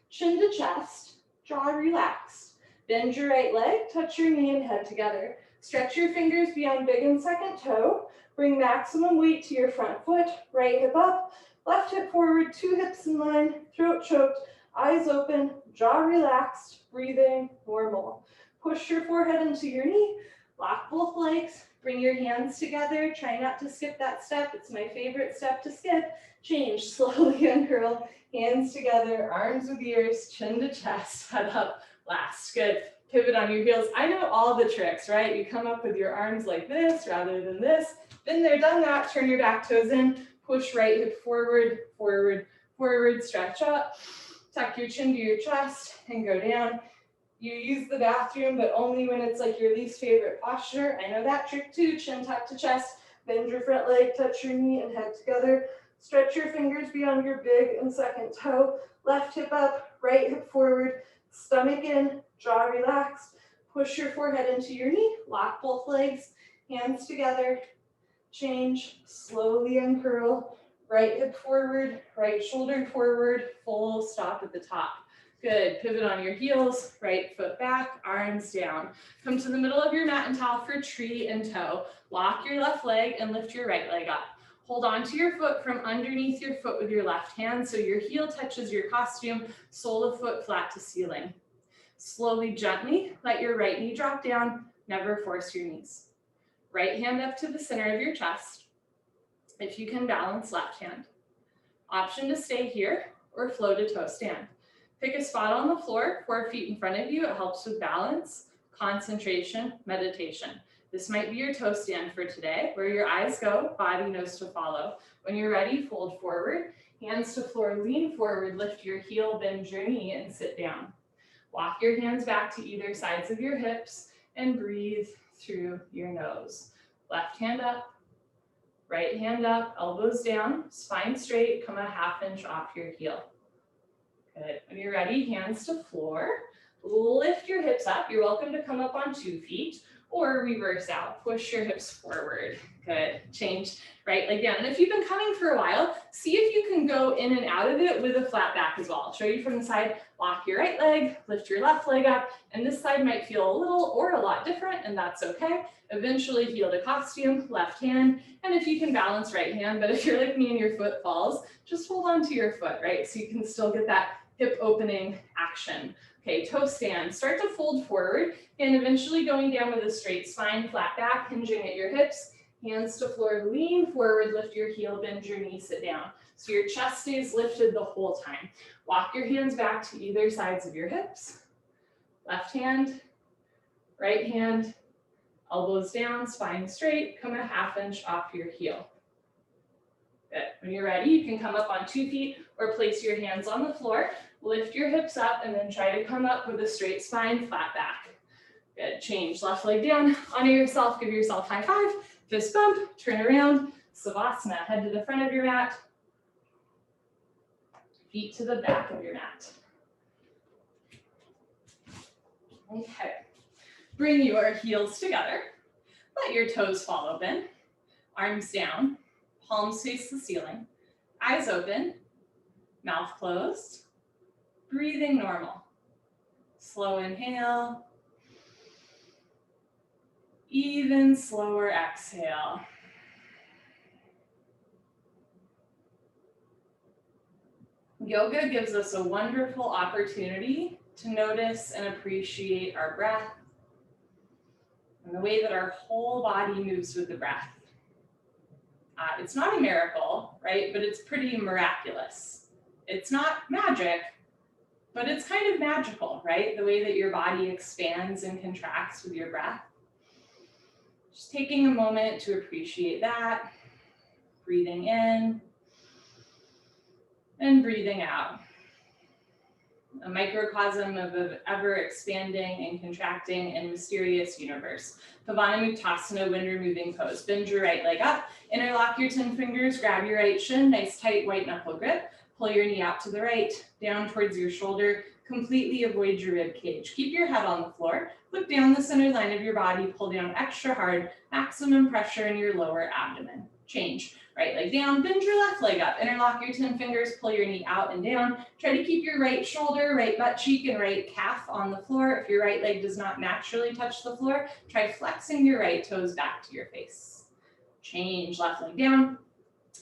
chin to chest, jaw relaxed. Bend your right leg, touch your knee and head together. Stretch your fingers beyond big and second toe. Bring maximum weight to your front foot, right hip up, left hip forward, 2 hips in line, throat choked, eyes open, jaw relaxed, breathing normal. Push your forehead into your knee, lock both legs, bring your hands together, try not to skip that step. It's my favorite step to skip. Change, slowly uncurl, hands together, arms with ears, chin to chest, head up, last, good. Pivot on your heels. I know all the tricks, right? You come up with your arms like this rather than this. Been there, done that. Turn your back toes in, push right hip forward, forward, forward, stretch up. Tuck your chin to your chest and go down. You use the bathroom, but only when it's like your least favorite posture. I know that trick too. Chin tuck to chest, bend your front leg, touch your knee and head together. Stretch your fingers beyond your big and second toe. Left hip up, right hip forward, stomach in, jaw relaxed. Push your forehead into your knee, lock both legs, hands together. Change, slowly uncurl, right hip forward, right shoulder forward, full stop at the top. Good, pivot on your heels, right foot back, arms down. Come to the middle of your mat and towel for tree and toe. Lock your left leg and lift your right leg up. Hold on to your foot from underneath your foot with your left hand so your heel touches your costume, sole of foot flat to ceiling. Slowly, gently, let your right knee drop down, never force your knees. Right hand up to the center of your chest. If you can balance, left hand. Option to stay here or flow to toe stand. Pick a spot on the floor, 4 feet in front of you. It helps with balance, concentration, meditation. This might be your toe stand for today, where your eyes go, body knows to follow. When you're ready, fold forward, hands to floor, lean forward, lift your heel, bend your knee, and sit down. Walk your hands back to either sides of your hips and breathe through your nose. Left hand up, right hand up, elbows down, spine straight, come a 1/2 inch off your heel. Good. When you're ready, hands to floor. Lift your hips up. You're welcome to come up on 2 feet or reverse out. Push your hips forward. Good. Change right leg down. And if you've been coming for a while, see if you can go in and out of it with a flat back as well. I'll show you from the side. Lock your right leg, lift your left leg up, and this side might feel a little or a lot different, and that's okay. Eventually heel to costume, left hand, and if you can balance, right hand, but if you're like me and your foot falls, just hold on to your foot, right? So you can still get that hip opening action. Okay, toe stand. Start to fold forward and eventually going down with a straight spine, flat back, hinging at your hips. Hands to floor, lean forward, lift your heel, bend your knee, sit down. So your chest stays lifted the whole time. Walk your hands back to either sides of your hips. Left hand, right hand, elbows down, spine straight, come a 1/2 inch off your heel. Good. When you're ready, you can come up on 2 feet or place your hands on the floor. Lift your hips up and then try to come up with a straight spine, flat back. Good. Change. Left leg down. Honor yourself. Give yourself high five. Fist bump. Turn around. Savasana. Head to the front of your mat. Feet to the back of your mat. Okay. Bring your heels together. Let your toes fall open. Arms down. Palms face the ceiling. Eyes open. Mouth closed. Breathing normal. Slow inhale. Even slower exhale. Yoga gives us a wonderful opportunity to notice and appreciate our breath and the way that our whole body moves with the breath. It's not a miracle, right? But it's pretty miraculous. It's not magic, but it's kind of magical, right? The way that your body expands and contracts with your breath. Just taking a moment to appreciate that. Breathing in and breathing out. A microcosm of an ever-expanding and contracting and mysterious universe. Pavana Mutasana, wind-removing pose. Bend your right leg up, interlock your 10 fingers, grab your right shin, nice tight white knuckle grip. Pull your knee out to the right, down towards your shoulder. Completely avoid your rib cage. Keep your head on the floor. Look down the center line of your body. Pull down extra hard. Maximum pressure in your lower abdomen. Change. Right leg down, bend your left leg up, interlock your 10 fingers, pull your knee out and down. Try to keep your right shoulder, right butt cheek, and right calf on the floor. If your right leg does not naturally touch the floor, try flexing your right toes back to your face. Change, left leg down.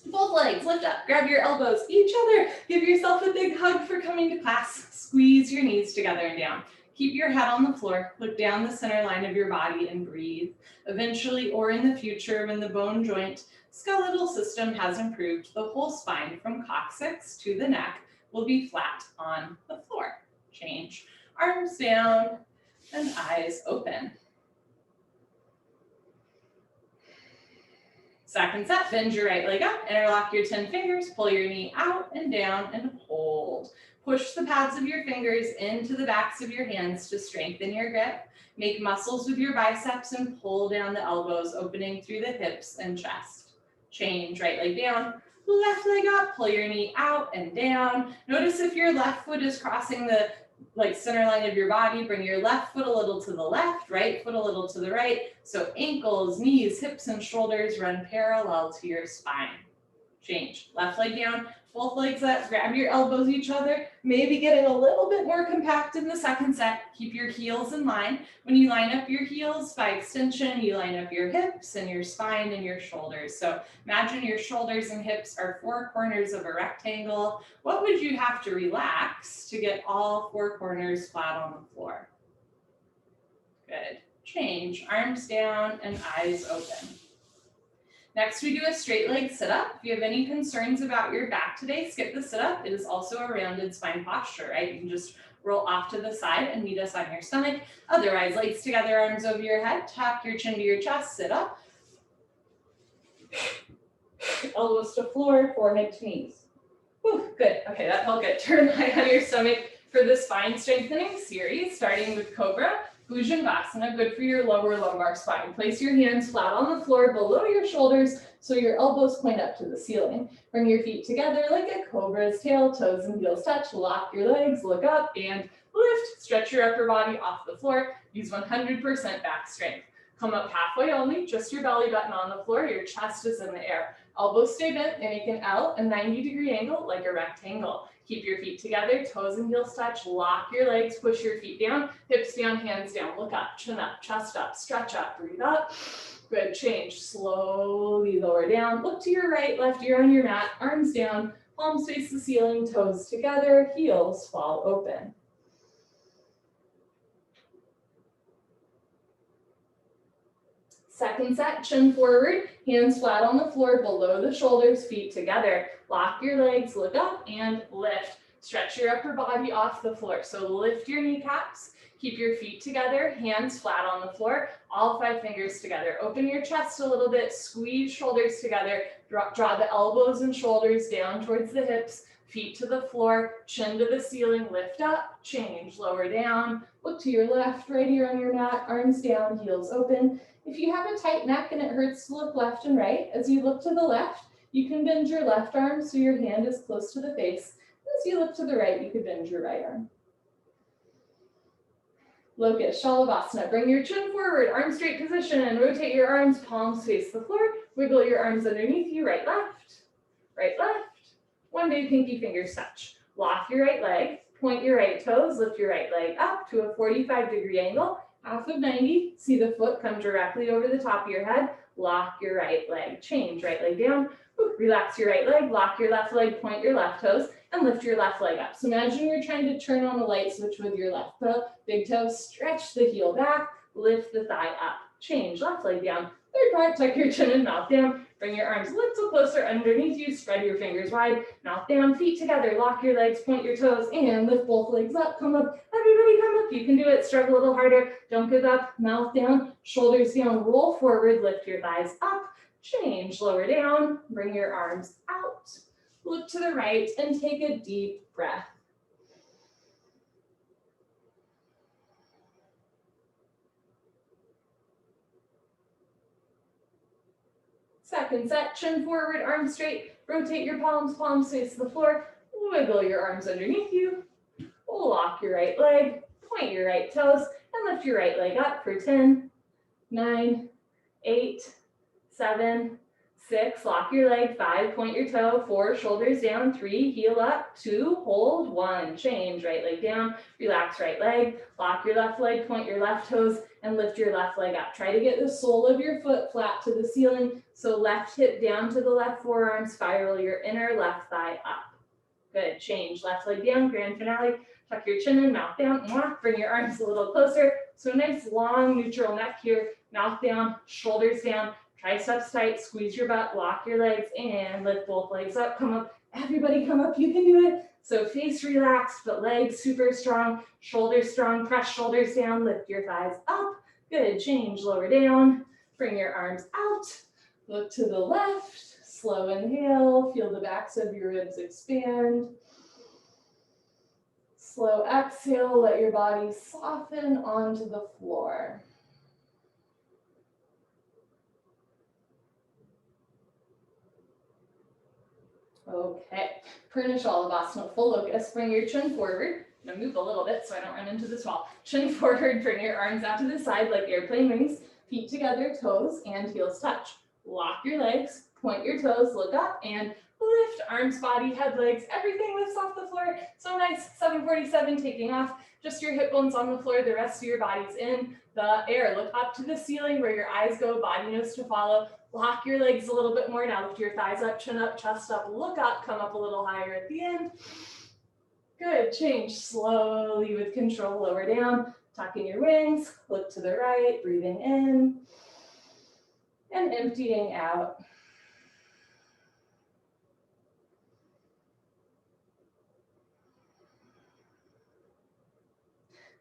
Both legs lift up, grab your elbows, each other. Give yourself a big hug for coming to class. Squeeze your knees together and down. Keep your head on the floor, look down the center line of your body and breathe. Eventually, or in the future, when the bone joint skeletal system has improved, the whole spine from coccyx to the neck will be flat on the floor. Change, arms down and eyes open. Second set, bend your right leg up, interlock your 10 fingers, pull your knee out and down and hold. Push the pads of your fingers into the backs of your hands to strengthen your grip. Make muscles with your biceps and pull down the elbows, opening through the hips and chest. Change, right leg down, left leg up, pull your knee out and down. Notice if your left foot is crossing the center line of your body, bring your left foot a little to the left, right foot a little to the right. So ankles, knees, hips, and shoulders run parallel to your spine. Change, left leg down, both legs up, grab your elbows each other, maybe getting a little bit more compact in the second set. Keep your heels in line. When you line up your heels by extension, you line up your hips and your spine and your shoulders. So imagine your shoulders and hips are 4 corners of a rectangle. What would you have to relax to get all 4 corners flat on the floor? Good. Change, arms down and eyes open. Next, we do a straight leg sit-up. If you have any concerns about your back today, skip the sit-up. It is also a rounded spine posture, right? You can just roll off to the side and meet us on your stomach. Otherwise, legs together, arms over your head, tap your chin to your chest, sit up. Elbows to floor, forehead to knees. Whew, good, okay, that felt good. Turn light on your stomach for the spine strengthening series, starting with Cobra Fujinvasana, good for your lower lumbar spine. Place your hands flat on the floor below your shoulders so your elbows point up to the ceiling. Bring your feet together like a cobra's tail, toes and heels touch. Lock your legs, look up and lift. Stretch your upper body off the floor. Use 100% back strength. Come up halfway only, just your belly button on the floor. Your chest is in the air. Elbows stay bent and make an L, a 90-degree angle like a rectangle. Keep your feet together, toes and heels touch, lock your legs, push your feet down, hips down, hands down, look up, chin up, chest up, stretch up, breathe up. Good, change, slowly lower down, look to your right, left ear on your mat, arms down, palms face the ceiling, toes together, heels fall open. Second set, chin forward, hands flat on the floor, below the shoulders, feet together. Lock your legs, look up and lift. Stretch your upper body off the floor. So lift your kneecaps, keep your feet together, hands flat on the floor, all 5 fingers together. Open your chest a little bit, squeeze shoulders together, draw the elbows and shoulders down towards the hips, feet to the floor, chin to the ceiling, lift up, change, lower down, look to your left, right ear on your mat, arms down, heels open. If you have a tight neck and it hurts to look left and right, as you look to the left, you can bend your left arm so your hand is close to the face. As you look to the right, you could bend your right arm. Locust, Shalabhasana. Bring your chin forward, arm straight position, and rotate your arms, palms face the floor. Wiggle your arms underneath you, right, left, right, left. One day, pinky fingers touch. Lock your right leg, point your right toes, lift your right leg up to a 45-degree angle. Half of 90, see the foot come directly over the top of your head, lock your right leg, change, right leg down, relax your right leg, lock your left leg, point your left toes, and lift your left leg up. So imagine you're trying to turn on a light switch with your left toe, big toe, stretch the heel back, lift the thigh up, change, left leg down, third part, tuck your chin and mouth down, bring your arms a little closer underneath you, spread your fingers wide, mouth down, feet together, lock your legs, point your toes, and lift both legs up, come up, everybody come up, you can do it, struggle a little harder, don't give up, mouth down, shoulders down, roll forward, lift your thighs up, change, lower down, bring your arms out, look to the right, and take a deep breath. Second set, chin forward, arms straight, rotate your palms, palms face the floor, wiggle your arms underneath you, lock your right leg, point your right toes, and lift your right leg up for 10, 9, 8, 7, 6, lock your leg. 5, point your toe. 4, shoulders down. 3, heel up. 2, hold. 1, change. Right leg down. Relax right leg. Lock your left leg, point your left toes, and lift your left leg up. Try to get the sole of your foot flat to the ceiling. So left hip down to the left forearm. Spiral your inner left thigh up. Good. Change. Left leg down. Grand finale. Tuck your chin in, mouth down. Bring your arms a little closer. So nice long neutral neck here. Mouth down, shoulders down. Triceps tight, squeeze your butt, lock your legs, and lift both legs up, come up. Everybody come up, you can do it. So face relaxed, but legs super strong, shoulders strong, press shoulders down, lift your thighs up. Good, change, lower down, bring your arms out, look to the left, slow inhale, feel the backs of your ribs expand. Slow exhale, let your body soften onto the floor. Okay, Pranayama Shalabhasana, full locust. Bring your chin forward. I'm gonna move a little bit so I don't run into this wall. Chin forward, bring your arms out to the side like airplane wings. Feet together, toes and heels touch. Lock your legs, point your toes, look up, and lift. Arms, body, head, legs, everything lifts off the floor. So nice, 747 taking off. Just your hip bones on the floor, the rest of your body's in the air. Look up to the ceiling where your eyes go, body knows to follow. Lock your legs a little bit more. Now lift your thighs up, chin up, chest up, look up, come up a little higher at the end. Good, change slowly with control, lower down, tucking your wings, look to the right, breathing in, and emptying out.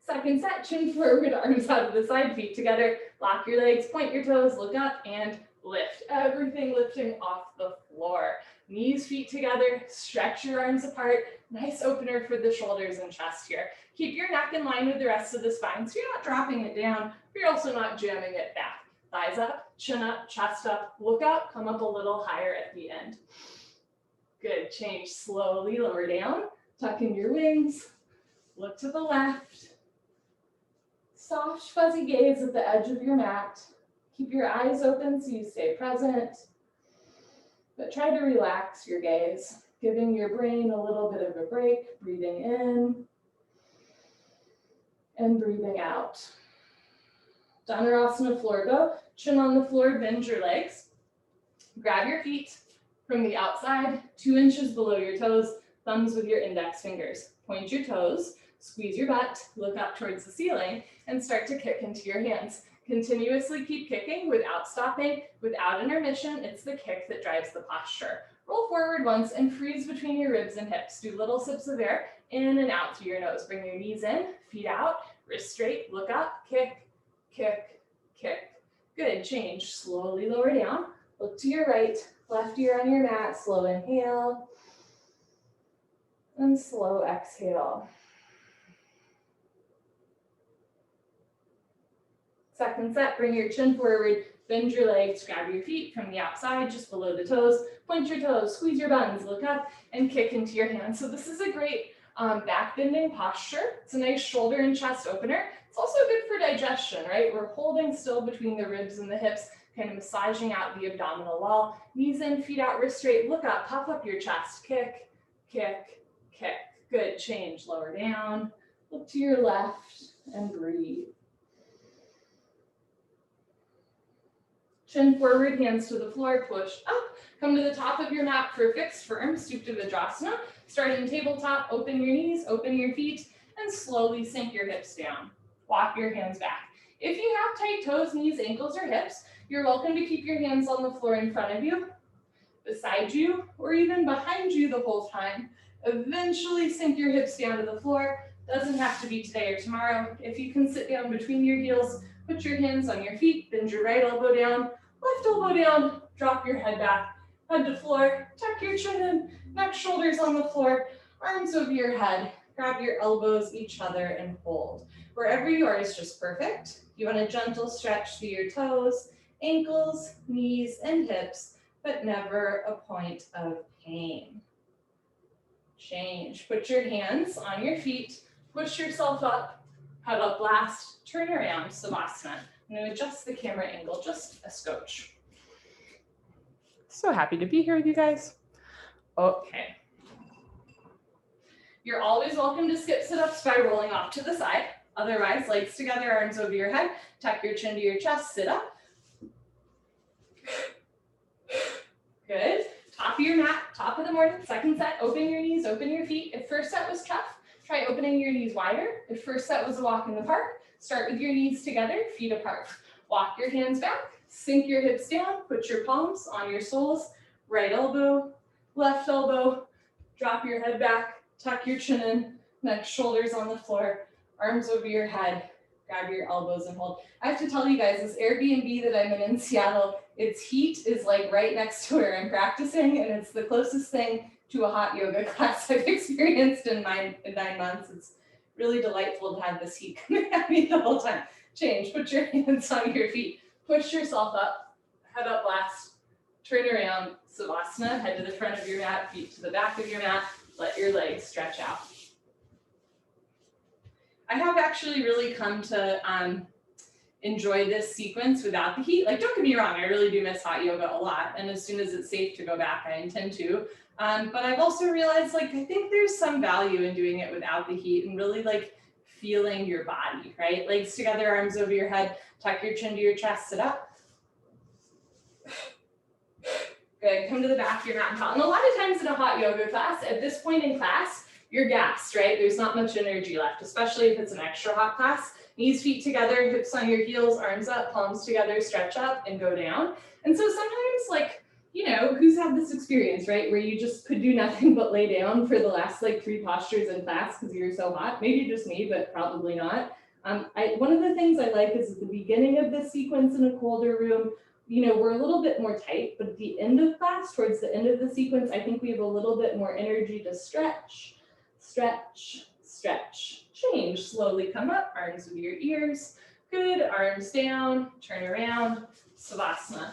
Second set, chin forward, arms out to the side, feet together, lock your legs, point your toes, look up, and lift. Everything lifting off the floor. Knees, feet together, stretch your arms apart. Nice opener for the shoulders and chest here. Keep your neck in line with the rest of the spine so you're not dropping it down, but you're also not jamming it back. Thighs up, chin up, chest up, look up, come up a little higher at the end. Good, change slowly, lower down, tuck in your wings, look to the left. Soft, fuzzy gaze at the edge of your mat. Keep your eyes open so you stay present, but try to relax your gaze, giving your brain a little bit of a break, breathing in and breathing out. Dhanurasana floor go, chin on the floor, bend your legs. Grab your feet from the outside, 2 inches below your toes, thumbs with your index fingers. Point your toes, squeeze your butt, look up towards the ceiling, and start to kick into your hands. Continuously keep kicking without stopping, without intermission. It's the kick that drives the posture. Roll forward once and freeze between your ribs and hips. Do little sips of air in and out through your nose. Bring your knees in, feet out, wrist straight, look up, kick, kick, kick. Good, change. Slowly lower down. Look to your right, left ear on your mat. Slow inhale and slow exhale. Second set, bring your chin forward, bend your legs, grab your feet from the outside, just below the toes, point your toes, squeeze your buns, look up, and kick into your hands. So this is a great back bending posture. It's a nice shoulder and chest opener. It's also good for digestion, right? We're holding still between the ribs and the hips, kind of massaging out the abdominal wall. Knees in, feet out, wrist straight, look up, puff up your chest, kick, kick, kick. Good, change, lower down, look to your left, and breathe. Chin forward, hands to the floor, push up. Come to the top of your mat for fixed firm, Supta Vajrasana. Start in tabletop, open your knees, open your feet, and slowly sink your hips down. Walk your hands back. If you have tight toes, knees, ankles, or hips, you're welcome to keep your hands on the floor in front of you, beside you, or even behind you the whole time. Eventually sink your hips down to the floor. Doesn't have to be today or tomorrow. If you can sit down between your heels, put your hands on your feet, bend your right elbow down, left elbow down, drop your head back, head to floor, tuck your chin in, neck, shoulders on the floor, arms over your head, grab your elbows each other and hold. Wherever you are is just perfect. You want a gentle stretch through your toes, ankles, knees, and hips, but never a point of pain. Change. Put your hands on your feet, push yourself up, head up last, turn around, Savasana. I'm going to adjust the camera angle just a scotch. So happy to be here with you guys. Okay. You're always welcome to skip sit-ups by rolling off to the side. Otherwise, legs together, arms over your head, tuck your chin to your chest, sit up. Good. Top of your mat, top of the morning, second set, open your knees, open your feet. If first set was tough, try opening your knees wider. If first set was a walk in the park, start with your knees together, feet apart. Walk your hands back, sink your hips down, put your palms on your soles, right elbow, left elbow, drop your head back, tuck your chin in, next shoulders on the floor, arms over your head, grab your elbows and hold. I have to tell you guys, this Airbnb that I'm in Seattle, its heat is like right next to where I'm practicing, and it's the closest thing to a hot yoga class I've experienced in 9 months. It's really delightful to have this heat coming at me the whole time. Change, put your hands on your feet, push yourself up, head up last, turn around, Savasana, head to the front of your mat, feet to the back of your mat, let your legs stretch out. I have actually really come to enjoy this sequence without the heat. Like, don't get me wrong, I really do miss hot yoga a lot. And as soon as it's safe to go back, I intend to. But I've also realized, like, I think there's some value in doing it without the heat and really like feeling your body, right? Legs together, arms over your head, tuck your chin to your chest, sit up. Good, come to the back of your mat and towel. And a lot of times in a hot yoga class, at this point in class, you're gassed, right? There's not much energy left, especially if it's an extra hot class. Knees, feet together, hips on your heels, arms up, palms together, stretch up and go down. And so sometimes, like, you know, who's had this experience, right? Where you just could do nothing but lay down for the last like 3 postures in class because you're so hot. Maybe just me, but probably not. One of the things I like is at the beginning of this sequence in a colder room, you know, we're a little bit more tight, but at the end of class, towards the end of the sequence, I think we have a little bit more energy to stretch, stretch, stretch. Change, slowly come up, arms with your ears. Good, arms down, turn around, Savasana.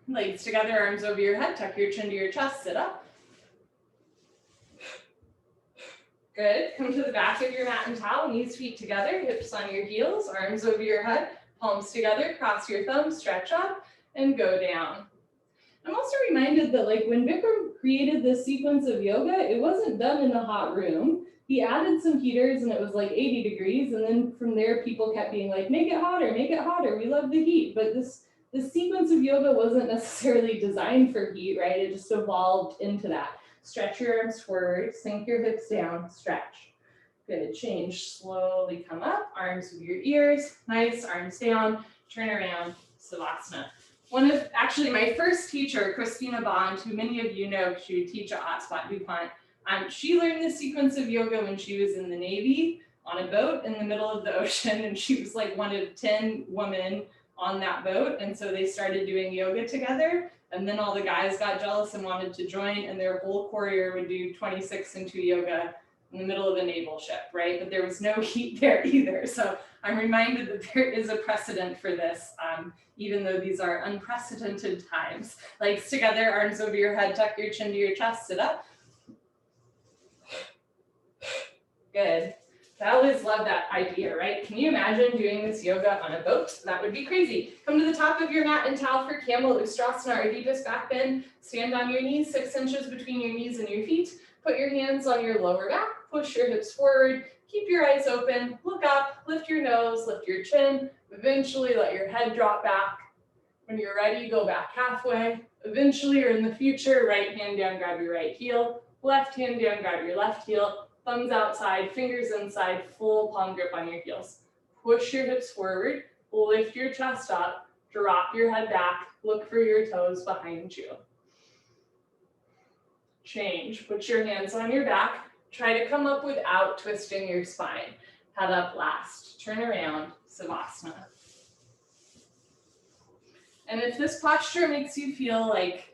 Legs together, arms over your head, tuck your chin to your chest, sit up. Good, come to the back of your mat and towel, knees, feet together, hips on your heels, arms over your head, palms together, cross your thumbs, stretch up, and go down. I'm also reminded that like when Bikram created this sequence of yoga, it wasn't done in a hot room. He added some heaters and it was like 80 degrees. And then from there, people kept being like, make it hotter, we love the heat. But this sequence of yoga wasn't necessarily designed for heat, right? It just evolved into that. Stretch your arms forward, sink your hips down, stretch. Good, change, slowly come up, arms with your ears, nice, arms down, turn around, Savasana. One of, actually my first teacher, Christina Bond, who many of you know, she would teach at Hotspot DuPont. She learned this sequence of yoga when she was in the Navy on a boat in the middle of the ocean, and she was like one of 10 women on that boat. And so they started doing yoga together, and then all the guys got jealous and wanted to join, and their whole courier would do 26 and 2 yoga in the middle of a naval ship, right? But there was no heat there either. So I'm reminded that there is a precedent for this, even though these are unprecedented times. Legs together, arms over your head, tuck your chin to your chest, sit up. Good. I always love that idea, right? Can you imagine doing this yoga on a boat? That would be crazy. Come to the top of your mat and towel for camel, Ustrasana, or deepest back bend. Stand on your knees, 6 inches between your knees and your feet. Put your hands on your lower back, push your hips forward, keep your eyes open, look up, lift your nose, lift your chin. Eventually let your head drop back. When you're ready, go back halfway. Eventually, or in the future, right hand down, grab your right heel. Left hand down, grab your left heel. Thumbs outside, fingers inside, full palm grip on your heels. Push your hips forward, lift your chest up, drop your head back, look for your toes behind you. Change, put your hands on your back, try to come up without twisting your spine. Head up last, turn around, Savasana. And if this posture makes you feel like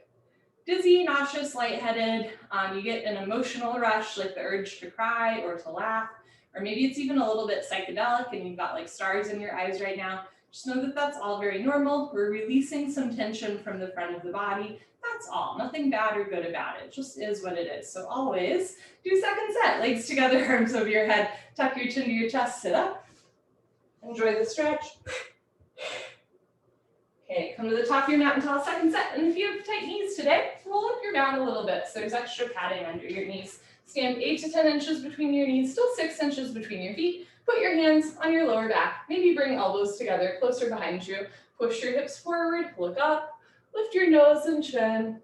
dizzy, nauseous, lightheaded, you get an emotional rush, like the urge to cry or to laugh, or maybe it's even a little bit psychedelic and you've got like stars in your eyes right now, Just know that that's all very normal. We're releasing some tension from the front of the body. That's all, nothing bad or good about it. It just is what it is. So always do second set, legs together, arms over your head, tuck your chin to your chest, sit up. Enjoy the stretch. Okay, come to the top of your mat and tall second set. And if you have tight knees today, roll up your mat a little bit so there's extra padding under your knees. Stand 8 to 10 inches between your knees, still 6 inches between your feet. Put your hands on your lower back. Maybe bring elbows together, closer behind you. Push your hips forward, look up, lift your nose and chin.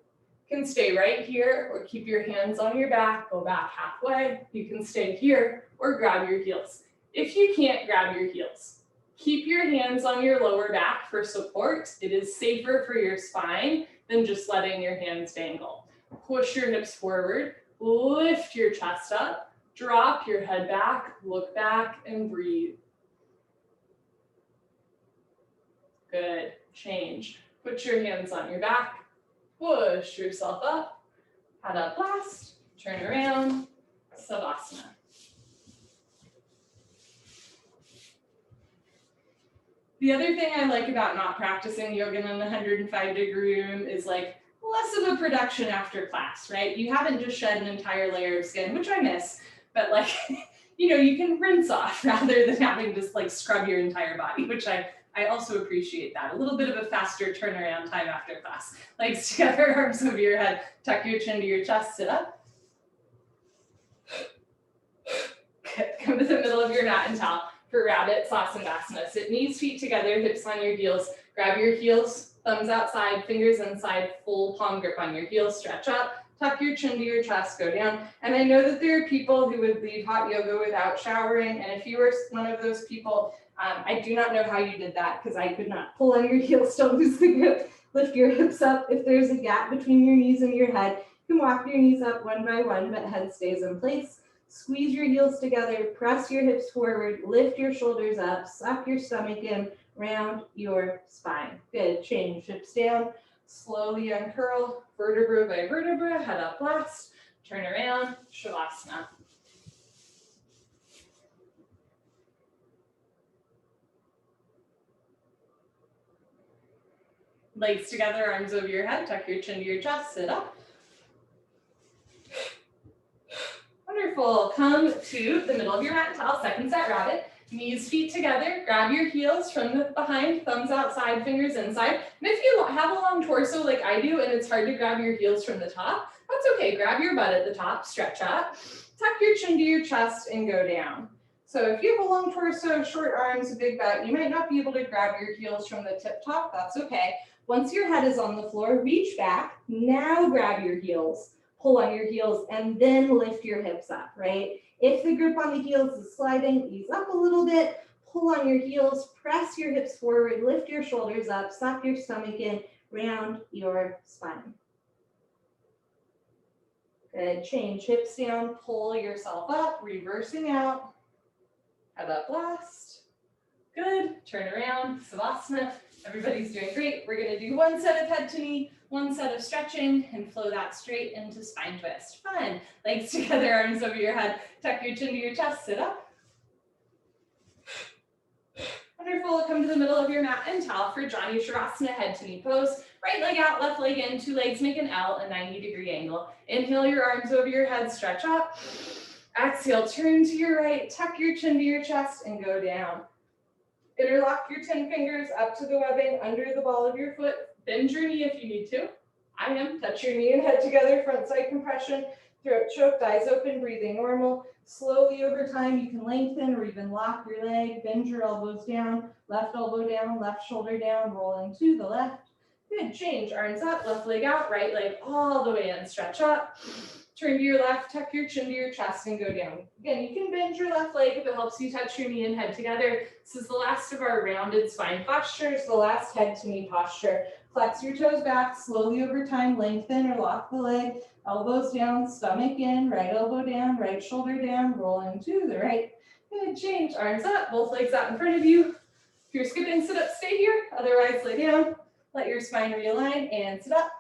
You can stay right here or keep your hands on your back, go back halfway. You can stay here or grab your heels. If you can't grab your heels, keep your hands on your lower back for support. It is safer for your spine than just letting your hands dangle. Push your hips forward, lift your chest up, drop your head back, look back and breathe. Good, change. Put your hands on your back, push yourself up, head up last, turn around, Savasana. The other thing I like about not practicing yoga in the 105-degree room is like less of a production after class, right? You haven't just shed an entire layer of skin, which I miss, but like, you know, you can rinse off rather than having to like scrub your entire body, which I also appreciate that. A little bit of a faster turnaround time after class. Legs together, arms over your head, tuck your chin to your chest, sit up. Good. Come to the middle of your mat and towel for rabbit Shavasana. Sit knees, feet together, hips on your heels. Grab your heels, thumbs outside, fingers inside, full palm grip on your heels, stretch up. Tuck your chin to your chest, go down. And I know that there are people who would leave hot yoga without showering. And if you were one of those people, I do not know how you did that because I could not. Pull on your heels, don't lose the grip. Lift your hips up. If there's a gap between your knees and your head, you can walk your knees up one by one, but head stays in place. Squeeze your heels together, press your hips forward, lift your shoulders up, suck your stomach in, round your spine. Good, change, hips down, slowly uncurl, vertebra by vertebra, head up last, turn around, Shavasana. Legs together, arms over your head, tuck your chin to your chest, sit up. Wonderful, come to the middle of your mat and towel, second set rabbit. Knees, feet together, grab your heels from the behind, thumbs outside, fingers inside. And if you have a long torso like I do and it's hard to grab your heels from the top, that's okay. Grab your butt at the top, stretch up, tuck your chin to your chest and go down. So if you have a long torso, short arms, a big butt, you might not be able to grab your heels from the tip top, that's okay. Once your head is on the floor, reach back, now grab your heels, pull on your heels, and then lift your hips up, right? If the grip on the heels is sliding, ease up a little bit, pull on your heels, press your hips forward, lift your shoulders up, suck your stomach in, round your spine. Good, change, hips down, pull yourself up, reversing out, head up last. Good, turn around, Savasana. Everybody's doing great. We're gonna do one set of head to knee, one set of stretching, and flow that straight into spine twist. Fun. Legs together, arms over your head. Tuck your chin to your chest, sit up. Wonderful. Come to the middle of your mat and towel for Jani Sharasana, head to knee pose. Right leg out, left leg in, two legs make an L, a 90-degree angle. Inhale your arms over your head, stretch up. Exhale, turn to your right, tuck your chin to your chest, and go down. Interlock your 10 fingers up to the webbing under the ball of your foot. Bend your knee if you need to. I am. Touch your knee and head together, front side compression, throat choked, eyes open, breathing normal. Slowly over time, you can lengthen or even lock your leg, bend your elbows down, left elbow down, left shoulder down, rolling to the left. Good, change, arms up, left leg out, right leg all the way in, stretch up. Turn to your left, tuck your chin to your chest and go down. Again, you can bend your left leg if it helps you touch your knee and head together. This is the last of our rounded spine postures, the last head to knee posture. Flex your toes back, slowly over time, lengthen or lock the leg, elbows down, stomach in, right elbow down, right shoulder down, rolling to the right. Good, change, arms up, both legs out in front of you. If you're skipping, sit up, stay here. Otherwise, lay down, let your spine realign and sit up.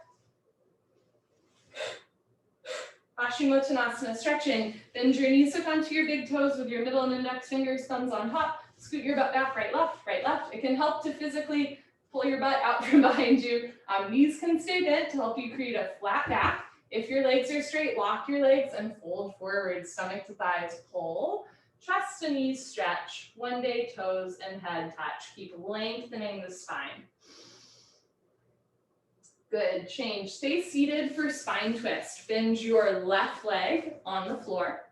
Ashimotanasana Stretching. Bend your knees, hook onto your big toes with your middle and index fingers, thumbs on top. Scoot your butt back, right, left, right, left. It can help to physically pull your butt out from behind you. Knees can stay bent to help you create a flat back. If your legs are straight, lock your legs and fold forward, stomach to thighs, pull. Chest to knees stretch, one day toes and head touch. Keep lengthening the spine. Good, change. Stay seated for spine twist. Bend your left leg on the floor.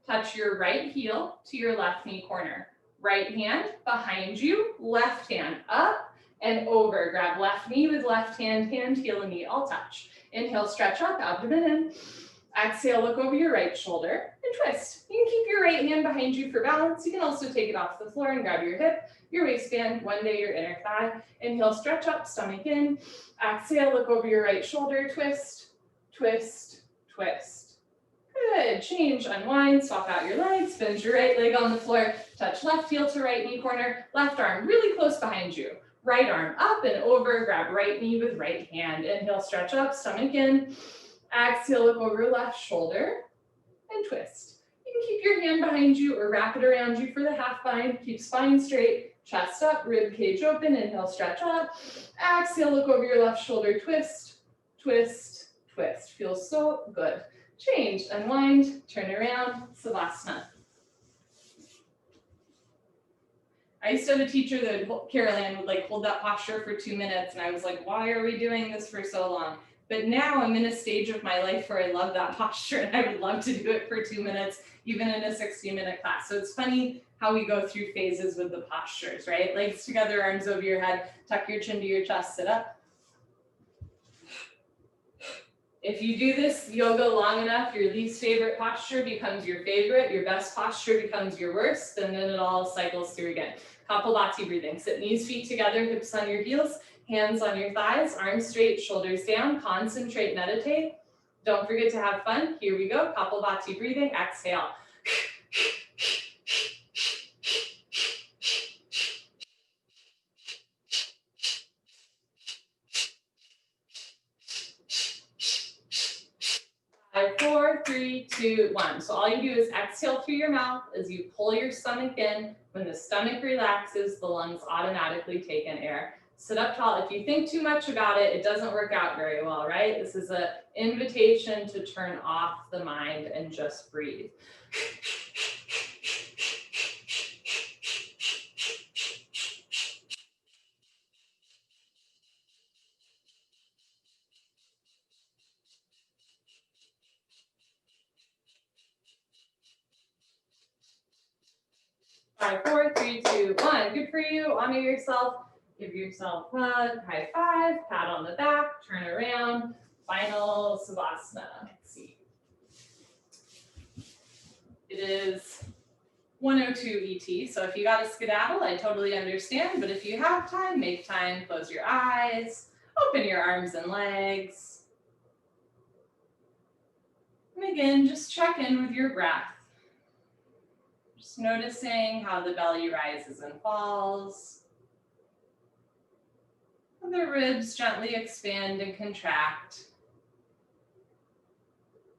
Touch your right heel to your left knee corner. Right hand behind you, left hand up and over. Grab left knee with left hand, heel and knee all touch. Inhale, stretch up, abdomen in. Exhale, look over your right shoulder and twist. You can keep your right hand behind you for balance. You can also take it off the floor and grab your hip, your waistband, one day your inner thigh. Inhale, stretch up, stomach in. Exhale, look over your right shoulder, twist, twist, twist. Good, change, unwind, swap out your legs, bend your right leg on the floor, touch left heel to right knee corner, left arm really close behind you. Right arm up and over, grab right knee with right hand. Inhale, stretch up, stomach in. Exhale, look over left shoulder and twist. You can keep your hand behind you or wrap it around you for the half bind. Keep spine straight, chest up, rib cage open. Inhale, stretch up. Exhale, look over your left shoulder, twist, twist, twist. Feels so good. Change, unwind, turn around, Savasana. I used to have a teacher that Carol Ann would like hold that posture for 2 minutes and I was like, why are we doing this for so long? But now I'm in a stage of my life where I love that posture and I would love to do it for 2 minutes, even in a 60-minute class. So it's funny how we go through phases with the postures, right? Legs together, arms over your head, tuck your chin to your chest, sit up. If you do this yoga long enough, your least favorite posture becomes your favorite, your best posture becomes your worst, and then it all cycles through again. Kapalabhati breathing. Sit knees, feet together, hips on your heels, hands on your thighs, arms straight, shoulders down. Concentrate, meditate. Don't forget to have fun. Here we go. Kapalabhati breathing. Exhale. 5, 4, 3, 2, 1. So all you do is exhale through your mouth as you pull your stomach in. When the stomach relaxes, the lungs automatically take in air. Sit up tall. If you think too much about it, it doesn't work out very well, right? This is an invitation to turn off the mind and just breathe. Five, 4, 3, 2, 1. Good for you. Honor yourself. Give yourself a hug. High five. Pat on the back. Turn around. Final Savasana. Let's see. It is 1:02 ET. So if you got to skedaddle, I totally understand. But if you have time, make time. Close your eyes. Open your arms and legs. And again, just check in with your breath. Just noticing how the belly rises and falls. And the ribs gently expand and contract.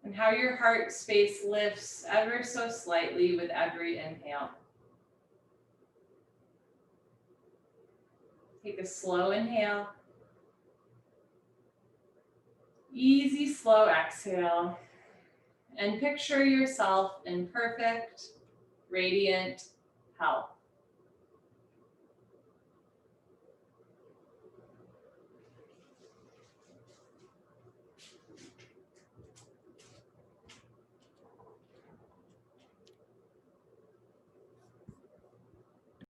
And how your heart space lifts ever so slightly with every inhale. Take a slow inhale. Easy, slow exhale. And picture yourself in perfect, radiant health.